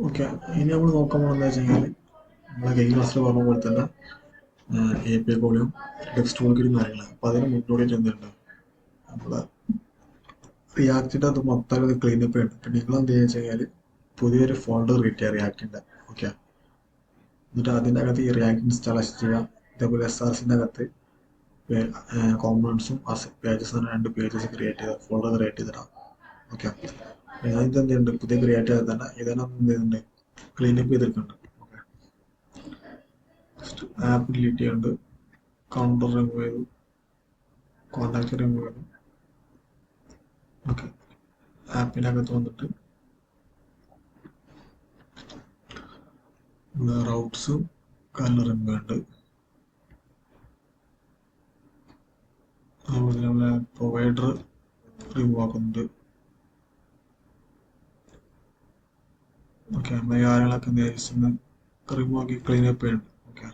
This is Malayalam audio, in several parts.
ഓക്കെ, ഇനി നമ്മൾ നോക്കാൻ പോകുന്നത് വെച്ച് കഴിഞ്ഞാൽ നമ്മളെ കഴിഞ്ഞ ക്ലാസ്സിൽ പറഞ്ഞ പോലെ തന്നെ എ പി ഐ കോളിയും ടെക്സ്റ്റ് കോളിയും കാര്യങ്ങളാണ്. അപ്പോൾ അതിന് മുന്നോടിയായിട്ട് എന്തുണ്ട്, നമ്മളെ റിയാക്റ്റിൻ്റെ അത് മൊത്തം ക്ലീനപ്പ് ചെയ്യണം. അപ്പം നിങ്ങൾ എന്ത് ചെയ്യുക വെച്ച് കഴിഞ്ഞാൽ പുതിയൊരു ഫോൾഡർ ക്രിയേറ്റ് ചെയ്യുക റിയാക്റ്റിൻ്റെ. ഓക്കെ, എന്നിട്ട് അതിൻ്റെ അകത്ത് ഈ റിയാക്ട് ഇൻസ്റ്റാളേഷൻ ചെയ്യുക. ഇതേപോലെ SRCൻ്റെ അകത്ത് കോമ്പണൻസും പേജസ് തന്നെ 2 പേജസ് ക്രിയേറ്റ് ചെയ്ത ഫോൾഡർ ക്രിയേറ്റ് ചെയ്തിടാം. ഓക്കെ, ഞാനിത് എന്ത് ചെയ്യുന്നുണ്ട്, പുതിയ ക്രിയേറ്റ് ചെയ്താൽ തന്നെ ഇതെല്ലാം എന്ത് ചെയ്യുന്നുണ്ട്, ക്ലീനപ്പ് ചെയ്തെടുക്കുന്നുണ്ട്. ഓക്കെ, ആപ്പ് ഡിലീറ്റ് ചെയ്യുന്നുണ്ട്, കൗണ്ടർ റിമൂവ് ചെയ്തു, കോണ്ടാക്ട് റിമൂവ് ചെയ്തു. ഓക്കെ, ആപ്പിനകത്ത് വന്നിട്ട് റൗട്ട്സും കാര്യങ്ങൾ റിമൂവ് ഉണ്ട്. അതുപോലെ നമ്മളെ പ്രൊവൈഡർ റിമൂവ് ആക്കുന്നുണ്ട്. ഓക്കെ, നമ്മൾ കാര്യങ്ങളൊക്കെ നേരിച്ച് റിമൂവ് ആക്കി ക്ലീൻ അപ്പ് ചെയ്യുന്നുണ്ട്. ഓക്കെ,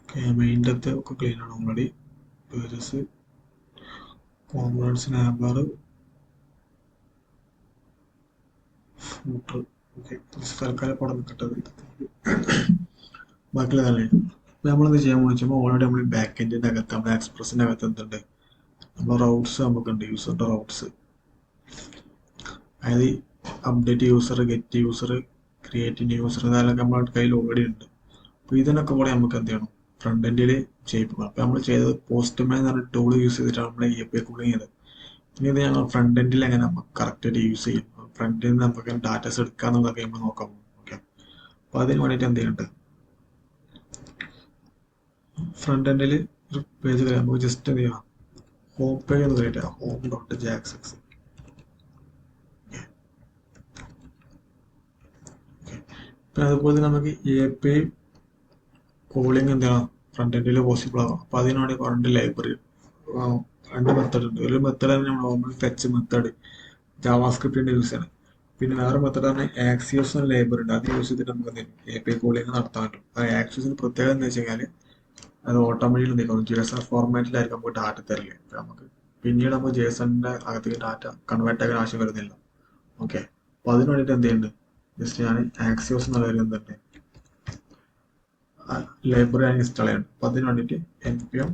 ഓക്കെ, മെയിൻ്റെ ഒക്കെ ക്ലീൻ ആണ് already. Pages, components, navbar, footer. Okay, തൽക്കാലം പടം നിൽക്കട്ടത്, ബാക്കിയുള്ള തന്നെ. അപ്പോൾ നമ്മളെന്ത് ചെയ്യാൻ പോകുന്ന വെച്ചാൽ ഓൾറെഡി നമ്മൾ ബാക്ക് എൻഡിൻ്റെ അകത്ത് നമ്മുടെ എക്സ്പ്രസിൻ്റെ അകത്ത് എന്തുണ്ട്, നമ്മൾ റൗട്ട്സ് നമുക്കുണ്ട്, യൂസറിൻ്റെ റൗട്ട്സ്. അതായത് update user, get user, create new user, ഇതെല്ലാം നമ്മുടെ കയ്യിൽ ഓൾറെഡി ഉണ്ട്. അപ്പോൾ ഇതിനൊക്കെ കൂടെ നമുക്ക് എന്ത് ചെയ്യണം, ഫ്രണ്ട് എൻഡിൽ ചെയ്യിപ്പിക്കണം. അപ്പോൾ നമ്മൾ ചെയ്തത് പോസ്റ്റ്മാൻ എന്ന് പറഞ്ഞ ടൂൾ യൂസ് ചെയ്തിട്ടാണ് നമ്മൾ API കൂളിങ് ചെയ്തത്. ഇനി ഇത് ഞങ്ങൾ ഫ്രണ്ട് എൻഡിൽ എങ്ങനെ നമുക്ക് കറക്റ്റായിട്ട് യൂസ് ചെയ്യും, ഫ്രണ്ട് എൻഡിൽ നമുക്ക് ഡാറ്റാസ് എടുക്കാന്നുള്ളതൊക്കെ നമ്മൾ നോക്കാം. ഓക്കെ, അപ്പോൾ അതിന് വേണ്ടിയിട്ട് എന്ത് ചെയ്യുന്നുണ്ട്, ഫ്രണ്ട് എൻഡിൽ ഒരു പേജ് നമുക്ക് ജസ്റ്റ് എന്ത് ചെയ്യണം, ഹോം പേജ് ഒന്ന് ക്രിയേറ്റ് ചെയ്യാം, home.jaxx. പിന്നെ അതുപോലെ നമുക്ക് API കോളിംഗ് എന്ത് ചെയ്യണം, ഫ്രണ്ട് എൻഡിൽ പോസിബിൾ ആവാം. അപ്പോൾ അതിന് വേണ്ടി ഫ്രണ്ട് ലൈബ്രറി 2 മെത്തേഡ് ഉണ്ട്. ഒരു മെത്തേഡ് തന്നെ നമ്മൾ നോർമൽ ഫെച്ച് മെത്തേഡ് ജാവാസ്ക്രിപ്റ്റിന്റെ യൂസ് ചെയ്യണം. പിന്നെ വേറെ മെത്തേഡ് ആണ് ആക്സിയോസ് എന്ന ലൈബ്രറി ഉണ്ട്, അത് യൂസ് ചെയ്തിട്ട് നമുക്ക് എന്ത് ചെയ്യും, API കോളിംഗ് നടത്താൻ പറ്റും. ആ ആക്സിയോസിന് പ്രത്യേകത എന്ന് വെച്ച് കഴിഞ്ഞാൽ അത് ഓട്ടോമാറ്റിക്കലി എന്തെങ്കിലും JSON ഫോർമാറ്റിലായിരിക്കും നമുക്ക് ഡാറ്റ തരില്ല. അപ്പോൾ നമുക്ക് പിന്നീട് നമുക്ക് JSONന്റെ അകത്തേക്ക് ഡാറ്റ കൺവേർട്ട് ആക്കാൻ ആവശ്യം വരുന്നില്ല. ഓക്കെ, അപ്പോൾ അതിന് വേണ്ടിയിട്ട് എന്ത് ചെയ്യുന്നുണ്ട്, ജസ്റ്റ് ഞാൻ ആക്സിയോസ് എന്നുള്ള ഒരു എന്തുണ്ട് ലൈബ്രറി ഇൻസ്റ്റാൾ ചെയ്യണം. അപ്പോൾ അതിന് വേണ്ടിയിട്ട് npm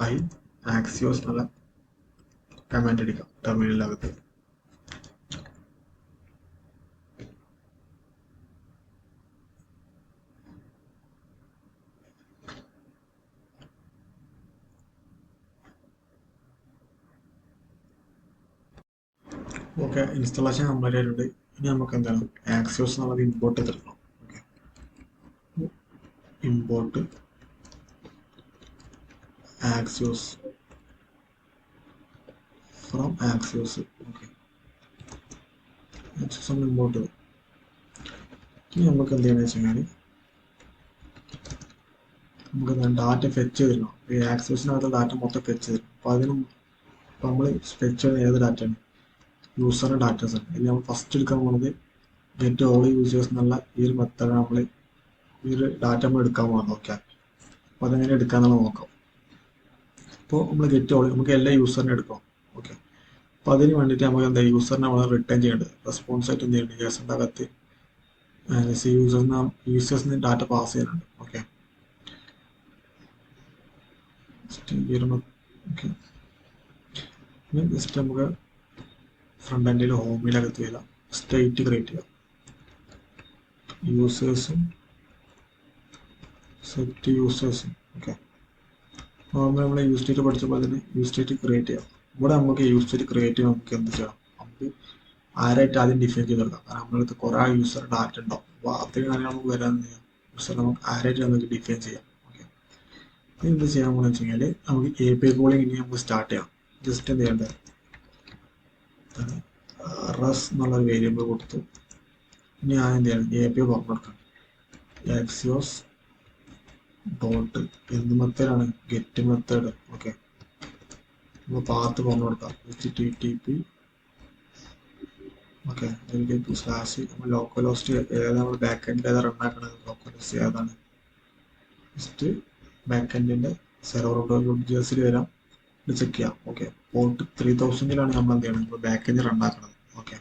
i axios എന്നുള്ള കമാൻഡ് അടിക്കാം ടെർമിനലിനകത്ത്. ഓക്കെ, ഇൻസ്റ്റാളേഷൻ കംപ്ലീറ്റ് ആയിട്ടുണ്ട്. ഇനി നമുക്ക് എന്താണ് ആക്സിയോസ് എന്നുള്ളത് ഇമ്പോർട്ട് ചെയ്തെടുക്കണം. Okay, import Axios from Axios. Okay, Axios നമ്മൾ ഇമ്പോർട്ട് ചെയ്തു. ഇനി നമുക്ക് എന്ത് ചെയ്യണമെന്ന് വെച്ച് കഴിഞ്ഞാൽ നമുക്ക് ഡാറ്റ ഫെച്ച് ചെയ്തിരണം. ഈ ആക്സിയോസിനകത്ത് ഡാറ്റ മൊത്തം ഫെച്ച് ചെയ്തിരണം. അപ്പോൾ അതിനും ഇപ്പോൾ നമ്മൾ ഫെച്ച് ചെയ്യുന്ന ഏത് ഡാറ്റയാണ്, യൂസറിൻ്റെ ഡാറ്റാസ് ആണ്. ഇതിൽ നമ്മൾ ഫസ്റ്റ് എടുക്കാൻ പോകുന്നത് ഗെറ്റ് ഓൾ യൂസേഴ്സ് എന്നുള്ള ഈ ഒരു മെത്തേഡ് നമ്മൾ ഈ ഒരു ഡാറ്റ നമ്മൾ എടുക്കാൻ പോകുന്നത്. ഓക്കെ, അപ്പോൾ അതെങ്ങനെ എടുക്കാന്നുള്ളത് നോക്കാം. അപ്പോൾ നമ്മൾ ഗെറ്റ് ഓൾ നമുക്ക് എല്ലാ യൂസറിനും എടുക്കാം. ഓക്കെ, അപ്പോൾ അതിന് വേണ്ടിയിട്ട് നമുക്ക് എന്താ യൂസറിനെ നമ്മൾ റിട്ടേൺ ചെയ്യേണ്ടത്, റെസ്പോൺസ് ആയിട്ട് എന്ത് ചെയ്യുന്നുണ്ട്, JSONന്റെ അകത്ത് യൂസേഴ്സിന് ഡാറ്റ പാസ് ചെയ്യാനുണ്ട്. ഓക്കെ, ഓക്കെ, ജസ്റ്റ് നമുക്ക് ഫ്രണ്ട് എൻഡിൽ ഹോമിലകത്ത് വരാം, സ്റ്റേറ്റ് ക്രിയേറ്റ് ചെയ്യാം, യൂസേഴ്സും സെറ്റ് യൂസേഴ്സും. ഓക്കെ, നോർമൽ നമ്മൾ യൂസ് സ്റ്റേറ്റ് പഠിച്ചപ്പോൾ അതിന് യൂസ് സ്റ്റേറ്റ് ക്രിയേറ്റ് ചെയ്യാം. ഇവിടെ നമുക്ക് യൂസ് സ്റ്റേറ്റ് ക്രിയേറ്റ് ചെയ്യാൻ നമുക്ക് എന്ത് ചെയ്യാം, നമുക്ക് ആരായിട്ട് ആദ്യം ഡിഫൈൻ ചെയ്ത് കൊടുക്കാം. കാരണം നമ്മളടുത്ത് കുറേ യൂസർ ഡാറ്റ ഉണ്ടാവും. അപ്പോൾ അത്രയും കാര്യങ്ങൾ നമുക്ക് വരാൻ ചെയ്യാം, യൂസർ നമുക്ക് ആരായിട്ട് നമുക്ക് ഡിഫൈൻ ചെയ്യാം. ഓക്കെ, എന്ത് ചെയ്യാൻ പോകുന്നത് വെച്ച് കഴിഞ്ഞാൽ നമുക്ക് API കോളിംഗ് ഇനി നമുക്ക് സ്റ്റാർട്ട് ചെയ്യാം. ജസ്റ്റ് എന്ത് ചെയ്യേണ്ടത്, റസ് എന്നുള്ളൊരു വേരിയബിൾ കൊടുത്തു. ഇനി ഞാൻ എന്ത് ചെയ്യണം, API പറഞ്ഞു കൊടുക്കണം, ആക്സിയോസ് ഡോട്ട് എന്ത് മെത്തേഡാണ്, ഗെറ്റ് മെത്തേഡ്. ഓക്കെ, നമ്മൾ പാത്ത് പറഞ്ഞു കൊടുക്കാം, HTTP. ഓക്കെ, സ്ലാഷ് നമ്മൾ ലോക്കൽ ഹോസ്റ്റ് ഏതാണ്, നമ്മൾ ബാക്ക് എൻഡ് ഏതാ റൺ ആക്കണത്, ലോക്കൽ ഹോസ്റ്റ് ഏതാണ്, ജസ്റ്റ് ബാക്ക് എൻഡിൻ്റെ സെർവർ.js വരാം. ഇത് ചെക്ക് ചെയ്യാം. ഓക്കെ, പോർട്ട് 3000 നമ്മൾ എന്ത് ചെയ്യണം, നമ്മൾ ബാക്ക് എൻഡ് റൺ ആക്കണം. ഓക്കെ,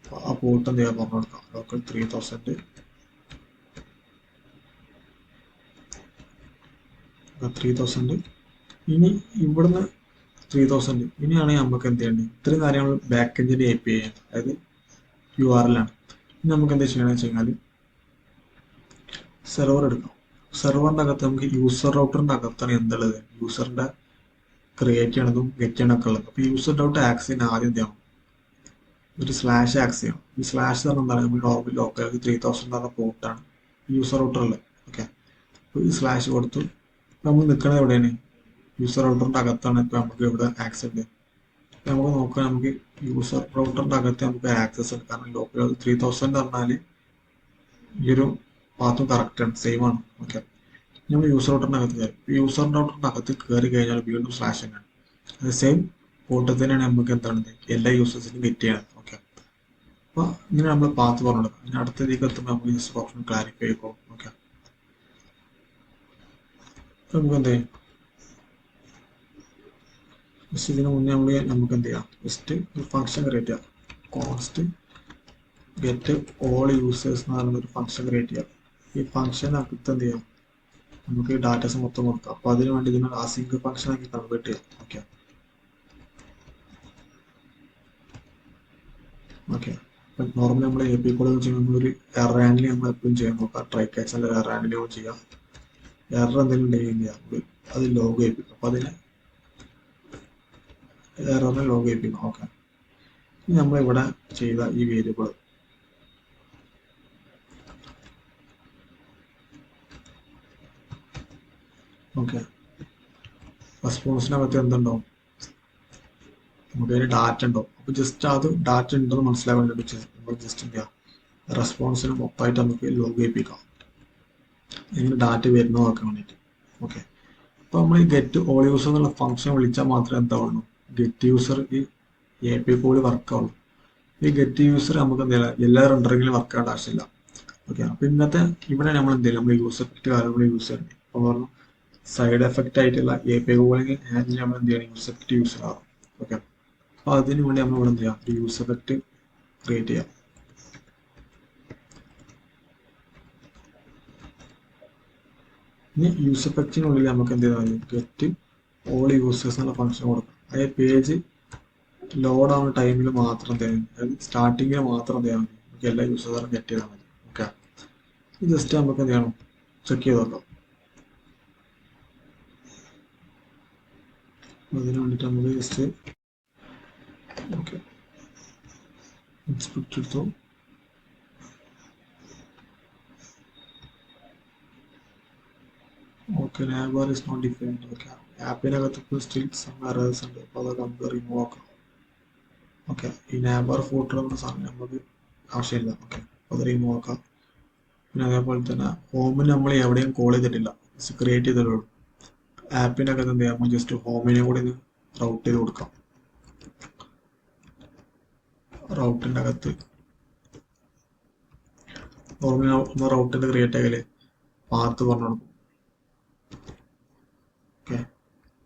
അപ്പോൾ ആ പോർട്ട് എന്ത് ചെയ്യാൻ പറഞ്ഞു കൊടുക്കാം, ലോക്കൽ 3000. ഇനി ഇവിടുന്ന് 3000 ഇനിയാണ് നമുക്ക് എന്ത് ചെയ്യേണ്ടത്, ഇത്രയും കാര്യങ്ങൾ ബാക്ക് എൻഡിന്റെ API ആണ്, അതായത് URL ആണ്. ഇനി നമുക്ക് എന്താ ചെയ്യണമെന്ന് വെച്ച് കഴിഞ്ഞാൽ സെർവർ എടുക്കാം. സെർവറിന്റെ അകത്ത് നമുക്ക് യൂസർ റൗട്ടറിന്റെ അകത്താണ് എന്തുള്ളത്, യൂസറിന്റെ ക്രിയേറ്റ് ചെയ്യണതും ഗെറ്റ് ചെയ്യണമൊക്കെ ഉള്ളത്. അപ്പോൾ യൂസർ ഡൗട്ട് ആക്സ് ചെയ്യാൻ ആദ്യം എന്ത് ചെയ്യണം, ഒരു സ്ലാഷ് ആക്സ് ചെയ്യണം. ഈ സ്ലാഷ് എന്ന് പറഞ്ഞാൽ നമ്മൾ നോർമൽ ലോക്കൽ 3000 എന്ന പോർട്ടാണ് യൂസർ റൗട്ടറിൽ. ഓക്കെ, അപ്പോൾ ഈ സ്ലാഷ് കൊടുത്തു. നമ്മൾ നിൽക്കുന്നത് എവിടെയാണ്, യൂസർ റൗട്ടറിന്റെ അകത്താണ്. ഇപ്പോൾ നമുക്ക് ഇവിടെ ആക്സസ് ഉണ്ട്. നമുക്ക് നോക്കാം, നമുക്ക് യൂസർ റൗട്ടറിന്റെ അകത്ത് നമുക്ക് ആക്സസ് ഉണ്ട്. കാരണം ലോക്കൽ 3000 പറഞ്ഞാൽ ഈ ഒരു പാത്തും കറക്റ്റ് ആണ്, സെയിം ആണ്. ഓക്കെ, നമ്മൾ യൂസർ റൗട്ടറിന്റെ അകത്ത് കയറി. യൂസർ റൗട്ടറിന്റെ അകത്ത് കയറി കഴിഞ്ഞാൽ വീണ്ടും സ്ലാഷ് ആണ്. അത് സെയിം പോർട്ടിൽ തന്നെയാണ് നമുക്ക് എന്താണ് എല്ലാ യൂസേഴ്സിനും ഗെറ്റ് ചെയ്യണം. ഓക്കെ, അപ്പോൾ ഇങ്ങനെ നമ്മൾ പാത്ത് പറഞ്ഞത്. അതിന് അടുത്തതിലേക്ക് എത്തുമ്പോൾ നമുക്ക് യൂസർ ഓപ്ഷൻ ക്ലാരിഫൈ ചെയ്യും. ഓക്കെ, നമുക്ക് എന്ത് ചെയ്യും, ജസ്റ്റ് ഇതിന് മുന്നേ നമുക്ക് എന്ത് ചെയ്യാം, ജസ്റ്റ് ഒരു ഫംഗ്ഷൻ ക്രിയേറ്റ് ചെയ്യാം. കോൺസ്റ്റ് ഗെറ്റ് ഓൾ യൂസേഴ്സ് എന്ന് പറയുന്ന ഒരു ഫംഗ്ഷൻ ക്രിയേറ്റ് ചെയ്യാം. ഈ ഫംഗ്ഷനകത്ത് എന്ത് ചെയ്യാം, നമുക്ക് ഡാറ്റാസ് മൊത്തം കൊടുക്കാം. അപ്പോൾ അതിന് വേണ്ടി ഇതിന് അസിങ്ക് ഫംഗ്ഷൻ ആക്കി കൺവേർട്ട് ചെയ്യാം. ഓക്കെ, ഓക്കെ, അപ്പം നോർമലി നമ്മൾ API കോൾ ചെയ്യുമ്പോൾ നമ്മളൊരു എറർ ഹാൻഡിൽ നമ്മൾ എപ്പോഴും ചെയ്യാൻ നോക്കാം. ട്രൈ ക്യാച്ച് അല്ല എറർ ഹാൻഡിൽ ചെയ്യാം. എറർ എന്തെങ്കിലും ഉണ്ടെങ്കിൽ അത് ലോഗ് ചെയ്യിപ്പിക്കും. അപ്പോൾ അതിന് എററിനെ ലോഗ് ചെയ്യിപ്പിക്കും. ഓക്കെ, നമ്മളിവിടെ ചെയ്ത ഈ വേരിയബിൾ ഓക്കെ, റെസ്പോൺസിനകത്ത് എന്തുണ്ടാവും, നമുക്ക് അതിന് ഡാറ്റ ഉണ്ടാവും. അപ്പോൾ ജസ്റ്റ് അത് ഡാറ്റ ഉണ്ടെന്ന് മനസ്സിലാക്കാൻ വേണ്ടി നമ്മൾ ജസ്റ്റ് എന്ത് ചെയ്യാം, റെസ്പോൺസിന് മൊത്തമായിട്ട് നമുക്ക് ലോഗ് ചെയ്യിപ്പിക്കാം, എങ്ങനെ ഡാറ്റ വരുന്ന നോക്കാൻ വേണ്ടിയിട്ട്. ഓക്കെ, അപ്പോൾ നമ്മൾ ഈ ഗെറ്റ് ഓൾ യൂസർ എന്നുള്ള ഫംഗ്ഷൻ വിളിച്ചാൽ മാത്രമേ എന്താവുള്ളൂ, ഗെറ്റ് യൂസർ ഈ API കോൾ വർക്ക് ആവുള്ളൂ. ഈ ഗെറ്റ് യൂസർ നമുക്ക് എന്തെങ്കിലും എല്ലാ റെൻഡറിങ്ങിലും വർക്ക് ആവേണ്ട ആവശ്യമില്ല. ഓക്കെ, അപ്പോൾ ഇന്നത്തെ ഇവിടെ നമ്മൾ എന്തെങ്കിലും നമ്മൾ യൂസർ എഫക്റ്റ് കാര്യങ്ങൾ യൂസ് ചെയ്യണം. അപ്പോൾ പറഞ്ഞു സൈഡ് എഫക്റ്റ് ആയിട്ടുള്ള API കോളിംഗ് ഹാൻഡിൽ നമ്മൾ എന്ത് ചെയ്യണം, യൂസർ എഫക്റ്റ് യൂസ് ആവും. ഓക്കെ, അപ്പോൾ അതിന് വേണ്ടി നമ്മൾ ഇവിടെ എന്ത് ചെയ്യാം, ഒരു യൂസർ എഫക്റ്റ് ക്രിയേറ്റ് ചെയ്യാം. ഇനി യൂസർ എഫക്റ്റിനുള്ളിൽ നമുക്ക് എന്ത് ചെയ്താൽ മതി, ഗെറ്റ് ഓൾ യൂസേഴ്സ് എന്നുള്ള ഫംഗ്ഷൻ കൊടുക്കാം. അതായത് പേജ് ലോഡ് ആവുന്ന ടൈമിൽ മാത്രം എന്ത് ചെയ്യാം, അതായത് സ്റ്റാർട്ടിങ്ങിൽ മാത്രം എന്ത് ചെയ്യാൻ മതി, നമുക്ക് എല്ലാ യൂസേഴ്സും ഗെറ്റ് ചെയ്താൽ മതി. ഓക്കെ, ജസ്റ്റ് നമുക്ക് എന്ത് ചെയ്യണം, ചെക്ക് ചെയ്ത് നോക്കാം. അതിന് വേണ്ടിയിട്ട് നമുക്ക് ജസ്റ്റ് ഓക്കെ സ്ക്രിപ്റ്റ് എടുത്തു. Okay, navbar is not defined. Okay, ആപ്പിനകത്ത് ഇപ്പോൾ സ്റ്റിൽ സം എറേഴ്സ് ഉണ്ട്. അപ്പോൾ അതൊക്കെ നമുക്ക് റിമൂവ് ആക്കാം. ഓക്കെ, ഈ നാബാർ ഫോട്ടോ എന്ന സാധനം നമുക്ക് ആവശ്യമില്ല. ഓക്കെ, അപ്പോൾ അത് റിമൂവ് ആക്കാം. പിന്നെ അതേപോലെ തന്നെ ഹോമിൽ നമ്മൾ എവിടെയും കോൾ ചെയ്തിട്ടില്ല, ക്രിയേറ്റ് ചെയ്തിട്ടുള്ളൂ. ആപ്പിനകത്ത് എന്ത് ചെയ്യാം, ജസ്റ്റ് ഹോമിനെ കൂടി റൗട്ട് ചെയ്ത് കൊടുക്കാം. റൗട്ടിൻ്റെ അകത്ത് നോർമലി നമ്മൾ റൗട്ടിൻ്റെ ക്രിയേറ്റ് ആയാലേ പാത്ത് പറഞ്ഞു കൊടുക്കും. ഓക്കെ,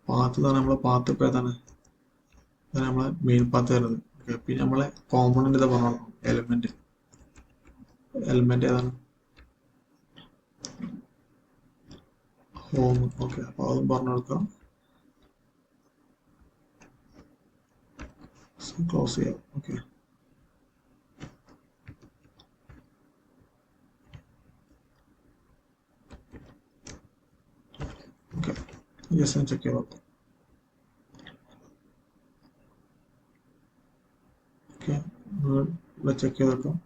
പാത്ത് തന്നെ നമ്മളെ പാത്ത് ഇപ്പോൾ ഏതാണ്, ഇതാണ് നമ്മളെ മെയിൻ പാത്ത് വരുന്നത്. ഓക്കെ, പിന്നെ നമ്മളെ കോമ്പണന്റ് ഇതാ പറഞ്ഞു കൊടുക്കും, എലിമെന്റ് ഏതാണ്, ഹോം. ഓക്കെ, അപ്പോൾ അതും പറഞ്ഞു കൊടുക്കാം. ക്ലോസ് ചെയ്യാം. ഓക്കെ, ഓക്കെ, ജസ്റ്റ് ഒന്ന് ചെക്ക് ചെയ്ത് നോക്കാം. ഓക്കെ, ഇവിടെ ചെക്ക് ചെയ്ത് നോക്കാം.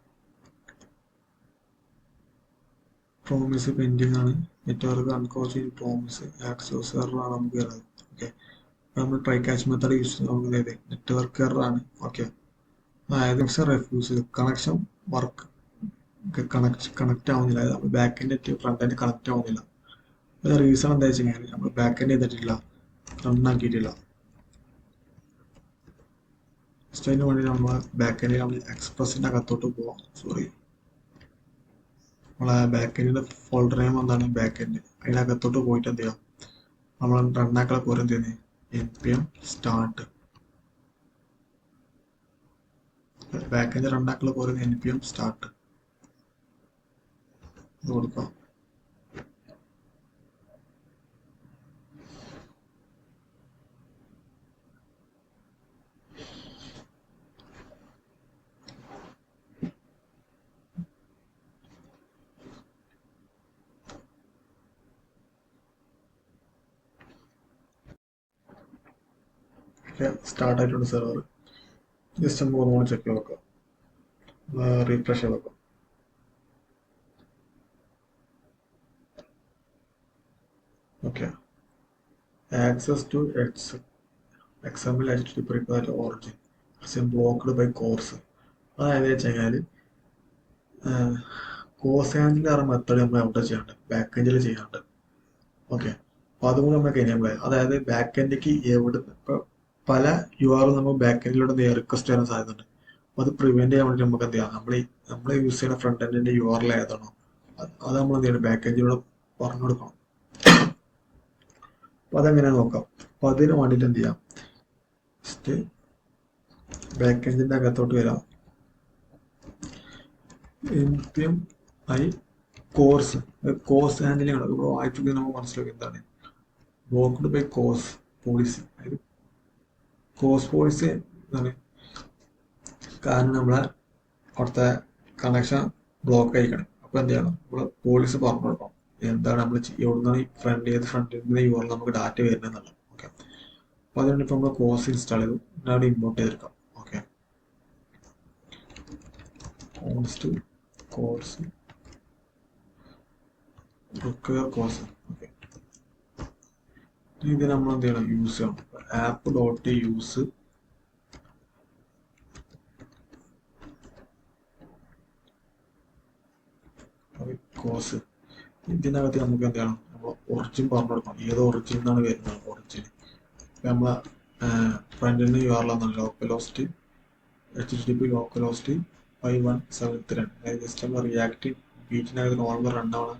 പ്രോമിസ് പെൻഡിങ് ആണ്, network unconscious promise access error ആണ് നമുക്ക് വരുന്നത്. ഓക്കെ, നമ്മൾ ട്രൈ ക്യാച്ച് മെത്തേഡ് യൂസ് ചെയ്ത് നമുക്ക് അതായത് നെറ്റ്വർക്ക് എറർ ആണ്. ഓക്കെ, അതായത് റെഫ്യൂസ് കണക്ഷൻ വർക്ക് കണക്ട് ആവുന്നില്ല, നമ്മൾ back end net front end connect ആവുന്നില്ല. റീസൺ എന്താ വെച്ച് കഴിഞ്ഞാൽ നമ്മൾ ബാക്ക് എൻഡ് ചെയ്തിട്ടില്ല, റൺ ആക്കിയിട്ടില്ല. അതിന് വേണ്ടി നമ്മൾ ബാക്ക് എൻഡിൽ നമ്മൾ എക്സ്പ്രസിന്റെ അകത്തോട്ട് പോവാം. സോറി, നമ്മളെ ബാക്ക് എൻഡിന്റെ ഫോൾഡർ നെയിം എന്താണ്, ബാക്ക് എൻഡ്. അതിനകത്തോട്ട് പോയിട്ട് എന്ത് ചെയ്യാം, നമ്മൾ റണ്ണാക്കളെ പോലെ എന്ത് ചെയ്യുന്നത് npm start ബാക്കെൻഡ് രണ്ടാക്കുള്ള പോലെ npm start ഇത് കൊടുക്കാം. സ്റ്റാർട്ട് ആയിട്ടുണ്ട് സെർവർ. ജസ്റ്റ് നമുക്ക് ഒന്നുകൂടി ചെക്ക് ചെയ്ത് നോക്കാം, റീഫ്രഷ് ചെയ്ത് നോക്കാം. Okay, access to XML HTTP required origin blocked by course. അതായത് വെച്ച് കഴിഞ്ഞാൽ കോഴ്സ് ഹാൻഡിൽ മെത്തേഡ് നമ്മൾ എവിടെ ചെയ്യാണ്ട് ബാക്ക് എൻഡിൽ ചെയ്യാണ്ട്. ഓക്കെ, അപ്പോൾ അതുകൊണ്ട് നമുക്ക് എനേബിൾ ആയി. അതായത് ബാക്ക് എൻഡിലേക്ക് എവിടെ ഇപ്പോൾ പല URL നമുക്ക് ബാക്ക് എൻഡിലൂടെ റിക്വസ്റ്റ് ചെയ്യാൻ സാധ്യതയുണ്ട്. അപ്പോൾ അത് പ്രിവെന്റ് ചെയ്യാൻ വേണ്ടി നമുക്ക് എന്ത് ചെയ്യാം, നമ്മൾ യൂസ് ചെയ്യുന്ന ഫ്രണ്ട് എൻഡിന്റെ URL ഏതാണോ അത് നമ്മൾ എന്ത് ചെയ്യണം, ബാക്ക് എൻഡിലൂടെ പറഞ്ഞു കൊടുക്കണം. അപ്പോൾ അതെങ്ങനെ നോക്കാം. അപ്പോൾ അതിന് വേണ്ടിയിട്ട് എന്ത് ചെയ്യാം, ജസ്റ്റ് ബാക്ക് എൻഡിന്റെ അകത്തോട്ട് വരാം. npm കോഴ്സ് ഹാൻഡിലിംഗ് ആണ് ഇവിടെ വായിച്ചത്. നമുക്ക് മനസ്സിലാക്കി എന്താണ് ബ്ലോക്ക്ഡ് ബൈ കോഴ്സ് പോളിസി. അതായത് കോഴ്സ് പോളിസി എന്താണ്, കാരണം നമ്മളെ അവിടുത്തെ കണക്ഷൻ ബ്ലോക്ക് ആയിരിക്കണം. അപ്പോൾ എന്ത് ചെയ്യണം, നമ്മൾ പോളിസി പറഞ്ഞു കൊടുക്കണം. എന്താണ് നമ്മൾ എവിടുന്നാണ് ഏത് ഫ്രണ്ടിൽ നിന്ന് URL നമുക്ക് ഡാറ്റ വരുന്നതെന്നുള്ളത്. ഓക്കെ, അപ്പോൾ അതുകൊണ്ട് ഇപ്പോൾ നമ്മൾ കോഴ്സ് ഇൻസ്റ്റാൾ ചെയ്തു, അവിടെ ഇമ്പോർട്ട് ചെയ്തെടുക്കാം. Okay, course course. ഓക്കെ, ഇത് നമ്മൾ എന്ത് ചെയ്യണം, യൂസ് ചെയ്യണം. App dot use course. ഇതിനകത്ത് നമുക്ക് എന്ത് ചെയ്യണം, നമ്മൾ ഒറിജിൻ പറഞ്ഞു കൊടുക്കണം. ഏത് ഒറിജിൻ എന്നാണ് വരുന്നത്, ഒറിജിൻ നമ്മളെ ഫ്രണ്ടിൽ നിന്ന് URL എന്നാണ് ലോക്കലോസ്റ്റ് HTTP ലോക്കലോസ്റ്റ് 5173. അതായത് ജസ്റ്റ് നമ്മൾ റിയാക്ട് ബീറ്റിനകത്ത് നോർമൽ റണ്ണാണ്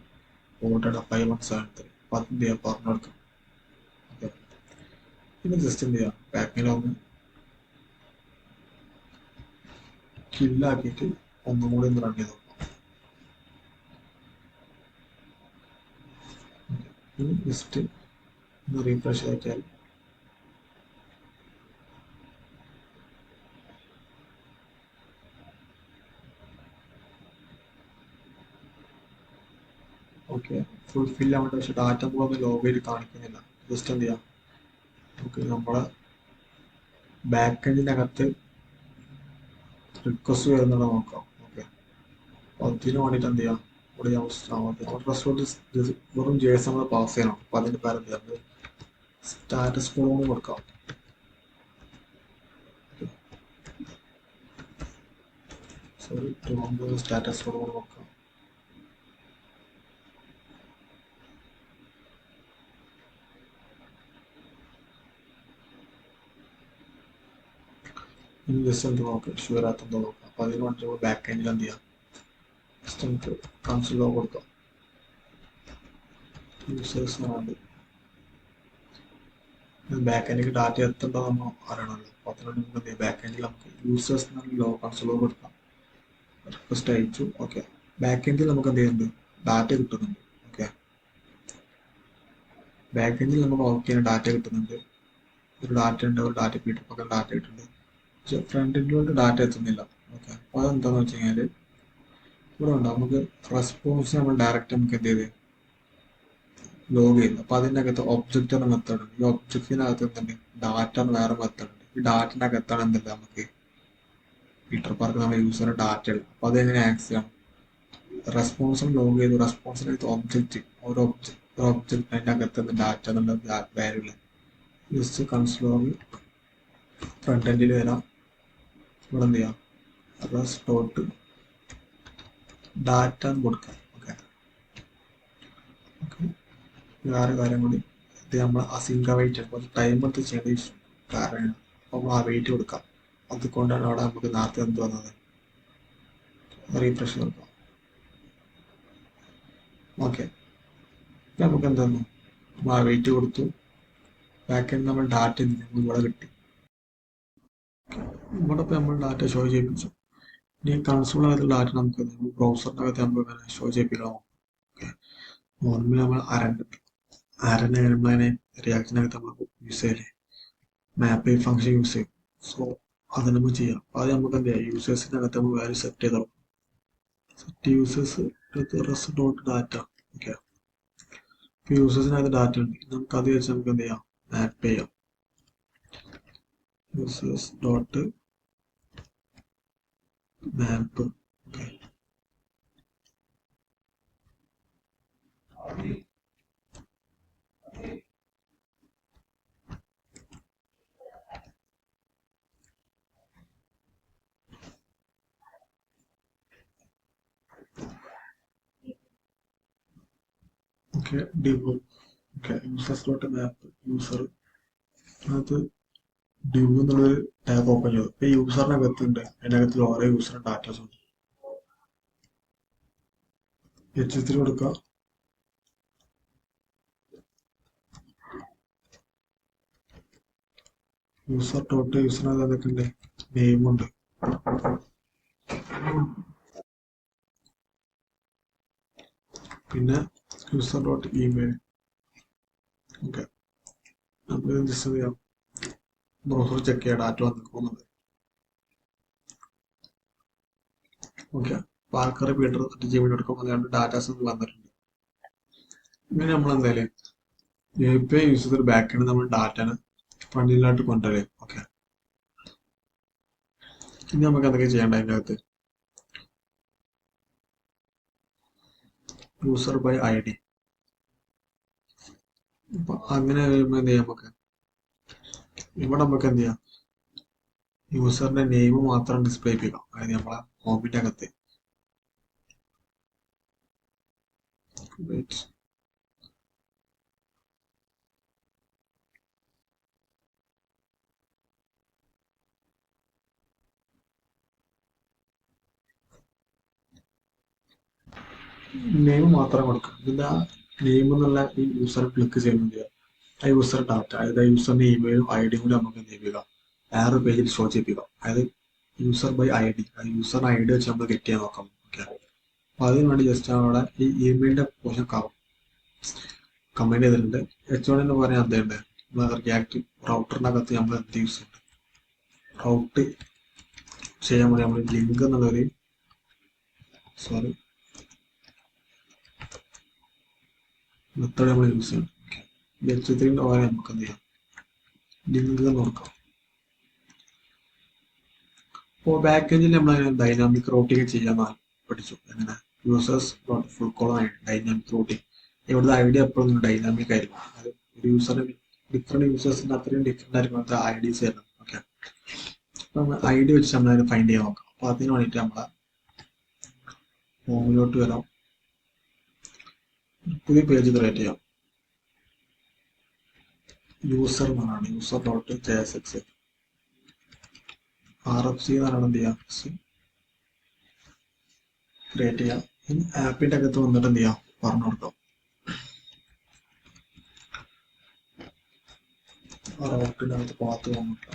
പോർട്ടാണ് 5173. അപ്പോൾ അത് എന്ത് ചെയ്യാം, പറഞ്ഞു കൊടുക്കാം. ഓക്കെ, പിന്നെ ജസ്റ്റ് എന്ത് ചെയ്യാം, ബാക്കിലൊന്ന് കില്ലാക്കിയിട്ട് ഒന്നും കൂടി ഒന്ന് റൺ ചെയ്ത് നോക്കാം. ഇനി ജസ്റ്റ് ഒന്ന് റീഫ്രഷ് ആക്കിയാൽ ഓക്കെ, ഫുൾഫിൽ ആവേണ്ട. പക്ഷെ ഡാറ്റ നമ്മളൊന്ന് ലോഗ് ചെയ്ത് കാണിക്കുന്നില്ല. ജസ്റ്റ് എന്ത് ചെയ്യാം, നമുക്ക് നമ്മളെ ബാക്ക് എൻഡിനകത്ത് റിക്വസ്റ്റ് വരുന്നത് നോക്കാം. ഓക്കെ, അതിന് വേണ്ടിയിട്ട് എന്ത് ചെയ്യാം, ഇവിടെ വെറും JSON നമ്മൾ പാസ് ചെയ്യണം. അപ്പോൾ അതിൻ്റെ പേര് എന്ത് ചെയ്യാം, സ്റ്റാറ്റസ് കോഡ് കൊടുക്കാം. സോറി, സ്റ്റാറ്റസ് കോഡ് കൊടുക്കാം. ഇനി ജസ്റ്റ് എന്ത് നോക്കാം, ഇഷ്യൂ വരാത്തെന്തോ നോക്കാം. അപ്പോൾ അതിന് വേണ്ടി നമ്മൾ ബാക്ക് എൻഡിൽ എന്ത് ചെയ്യാം, ജസ്റ്റ് നമുക്ക് കൺസോൾ ലോഗ് കൊടുക്കാം. യൂസേഴ്സിന് വേണ്ടി ബാക്ക് എൻഡിലേക്ക് ഡാറ്റ എത്തേണ്ടോ നമ്മൾ അറിയണമല്ലോ. അപ്പോൾ അതിനുവേണ്ടി നമുക്ക് എന്ത് ചെയ്യാം, ബാക്ക് എൻഡിൽ നമുക്ക് യൂസേഴ്സിന് കൺസോൾ ലോഗ് കൊടുക്കാം. റിക്വസ്റ്റ് അയച്ചു. ഓക്കെ, ബാക്ക് എൻഡിൽ നമുക്ക് എന്ത് ചെയ്യുന്നുണ്ട്, ഡാറ്റ കിട്ടുന്നുണ്ട്. ഓക്കെ, ബാക്ക് എൻഡിൽ നമുക്ക് ഓക്കെ ഡാറ്റ കിട്ടുന്നുണ്ട്. ഒരു ഡാറ്റ ഉണ്ട്, ഒരു ഡാറ്റ PDF ഒക്കെ ഡാറ്റ കിട്ടുന്നുണ്ട്. പക്ഷെ ഫ്രണ്ട് എൻഡിലോട്ട് ഡാറ്റ എത്തുന്നില്ല. ഓക്കെ, അപ്പോൾ അതെന്താണെന്ന് വെച്ച് കഴിഞ്ഞാൽ ഇവിടെ ഉണ്ട് നമുക്ക് റെസ്പോൺസ് നമ്മൾ ഡയറക്റ്റ് നമുക്ക് എന്ത് ചെയ്ത് ലോഗ് ചെയ്തു. അപ്പോൾ അതിൻ്റെ അകത്ത് ഒബ്ജക്റ്റ് എന്ന മെത്തേഡ് ഉണ്ട്. ഈ ഒബ്ജക്റ്റിനകത്ത് എന്തുണ്ട്, ഡാറ്റ എന്ന് വേറെ മെത്തേഡ് ഉണ്ട്. ഈ ഡാറ്റൻ്റെ അകത്താണ് എന്തുണ്ട്, നമുക്ക് ഫിൽട്ടർ പാർക്ക് നമ്മുടെ യൂസറിന്റെ ഡാറ്റ ഉണ്ട്. അപ്പോൾ അതെങ്ങനെ ആക്സസ് ചെയ്യാം, റെസ്പോൺസും ലോഗ് ചെയ്തു. റെസ്പോൺസിനകത്ത് ഒബ്ജക്റ്റ് ഒരു ഒബ്ജക്റ്റ് അതിൻ്റെ അകത്ത് ഡാറ്റ എന്നുള്ള വാല്യൂ ഇല്ല. ജസ്റ്റ് കൺസോൾ ഫ്രണ്ട് എൻഡിൽ വരാം. ഇവിടെ എന്ത് ചെയ്യാം, റെസ്റ്റ് ഡോട്ട് ഡാറ്റ എന്ന് കൊടുക്കാം. ഓക്കെ, വേറെ കാര്യം കൂടി, ഇത് നമ്മൾ അസിങ്ക് വെയിറ്റ് കുറച്ച് ടൈം എടുത്ത് ചെയ്യേണ്ട കാര്യമാണ്. അപ്പോൾ നമ്മൾ ആ വെയിറ്റ് കൊടുക്കാം. അതുകൊണ്ടാണ് അവിടെ നമുക്ക് നേരത്തെ എന്ത് വന്നത്, റീഫ്രഷ് കൊടുക്കാം. ഓക്കെ, നമുക്ക് എന്ത് തന്നു, നമ്മൾ ആ വെയിറ്റ് കൊടുത്തു. ബാക്ക് എൻഡ് നമ്മൾ ഡാറ്റ ഇവിടെ കിട്ടി. ഇവിടെ ഇപ്പോൾ നമ്മൾ ഡാറ്റ ഷോ ചെയ്യിപ്പിച്ചു. ഇനി കൺസോളിനകത്ത് ഡാറ്റ നമുക്ക് ബ്രൗസറിനകത്ത് നമുക്ക് ഇങ്ങനെ ഷോ ചെയ്യിപ്പിക്കണം. നോർമലി നമ്മൾ അരനെ നമ്മളതിനെ റിയാക്ഷനകത്ത് നമ്മൾ യൂസ് ചെയ്യില്ലേ, മാപ്പ് ഫംഗ്ഷൻ യൂസ് ചെയ്യും. സോ അത് നമുക്ക് ചെയ്യാം. അത് നമുക്ക് എന്ത് ചെയ്യാം, യൂസേഴ്സിനകത്ത് നമുക്ക് വാല്യൂ സെറ്റ് ചെയ്ത് കൊടുക്കും. Set users rest dot data. Okay, ഇപ്പോൾ യൂസേഴ്സിനകത്ത് ഡാറ്റ ഉണ്ട്, നമുക്ക് അത് വെച്ച് നമുക്ക് എന്ത് ചെയ്യാം, മാപ്പ് ചെയ്യാം. Users dot map. Okay, okay div. Okay, users dot map user, അത് ഡിവ് എന്നുള്ളൊരു ടാബ് ഓപ്പൺ ചെയ്തു. ഇപ്പൊ യൂസറിനകത്തുണ്ട്, അതിനകത്ത് ഓരോ യൂസറും ഡാറ്റാസ് ഉണ്ട്. H3 കൊടുക്കുക. യൂസർ ഡോട്ട് യൂസറിനകത്ത് എന്തൊക്കെ ഉണ്ട്, നെയിം ഉണ്ട്. പിന്നെ യൂസർ ഡോട്ട് ഇമെയിൽ. ഓക്കെ, നമുക്ക് ജസ്റ്റ് ചെയ്യാം, ബ്രൗസർ ചെക്ക് ചെയ്യാം ഡാറ്റ വന്നിരിക്കുന്നത്. ഓക്കെ, പാർക്കർ പീറ്റർ gmail.com അതുകൊണ്ട് ഡാറ്റാസ് വന്നിട്ടുണ്ട്. ഇങ്ങനെ നമ്മൾ എന്തായാലും API യൂസ് ചെയ്തൊരു ബാക്ക് എൻഡ് നമ്മൾ ഡാറ്റനെ ഫ്രണ്ടിലായിട്ട് കൊണ്ടുവരും. ഓക്കെ, ഇനി നമുക്ക് എന്തൊക്കെ ചെയ്യേണ്ട അതിൻ്റെ അകത്ത്, യൂസർ ബൈ ID. അപ്പൊ അങ്ങനെ വരുമ്പോൾ എന്ത് ചെയ്യാം, നമുക്ക് ഇവിടെ നമുക്ക് എന്ത് ചെയ്യാം, യൂസറിന്റെ നെയിം മാത്രം ഡിസ്പ്ലേ ചെയ്യിപ്പിക്കാം. അതായത് നമ്മളെ ഹോമിന്റെ അകത്ത് നെയിം മാത്രം കൊടുക്കാം. ഇതിന്റെ നെയിം എന്നുള്ള ഈ യൂസർ ക്ലിക്ക് ചെയ്യുന്നത് ആ യൂസർ ഡാറ്റ, അതായത് യൂസറിന്റെ ഇമെയിലും ID കൂടി നമുക്ക് എന്ത് ചെയ്യിപ്പിക്കാം, വേറെ പേജിൽ ഷോ ചെയ്യിപ്പിക്കാം. അതായത് user by ID, user ID വെച്ച് നമ്മൾ ഗെറ്റ് ചെയ്യാൻ നോക്കാം. ഓക്കെ, അപ്പൊ അതിന് വേണ്ടി ജസ്റ്റ് അവിടെ ഈ ഇമെയിലിന്റെ പോർഷൻ കമന്റ് ചെയ്തിട്ടുണ്ട്. H1 എന്ന് പറയാൻ എന്തുണ്ട്, റിയാക്ട് റൗട്ടറിനകത്ത് നമ്മൾ എന്ത് യൂസ് ചെയ്യുന്നുണ്ട്, റൗട്ട് ചെയ്യാൻ വേണ്ടി നമ്മൾ ലിങ്ക് എന്നുള്ളൊരു മെത്തേഡ് നമ്മൾ യൂസ് ചെയ്യണം. H3 പകരം നമുക്ക് എന്ത് ചെയ്യാം, ലിങ്ക് നോക്കാം. അപ്പോൾ ബാക്കേജിൽ നമ്മൾ ഡൈനാമിക് റൂട്ടിങ് ചെയ്യാൻ പഠിച്ചു. എങ്ങനെ users dot full column dynamic rooting. ഇവിടുത്തെ ഐഡിയ എപ്പോഴും ഡൈനാമിക് ആയിരിക്കും. അത് ഒരു യൂസറിന് ഡിഫറെന്റ് യൂസേഴ്സിന് അത്രയും ഡിഫറെന്റ് ആയിരിക്കും അവിടുത്തെ IDs വരുന്നത്. ഓക്കെ, അപ്പം ID വെച്ച് നമ്മൾ അതിനെ ഫൈൻഡ് ചെയ്യാൻ നോക്കാം. അപ്പോൾ അതിന് വേണ്ടിയിട്ട് നമ്മളെ ഹോമിലോട്ട് വരാം, പുതിയ പേജ് ക്രിയേറ്റ് ചെയ്യാം. യൂസർ എന്നാണ് യൂസർ ഡോട്ട് JSX RFC എന്നാണ് എന്ത് ചെയ്യാം, ക്രിയേറ്റ് ചെയ്യാം. ഇനി ആപ്പിന്റെ അകത്ത് വന്നിട്ട് എന്ത് ചെയ്യാം, പറഞ്ഞു കൊടുക്കാം. റൗട്ടിന്റെ അകത്ത് പാത്ത് വന്നിട്ട്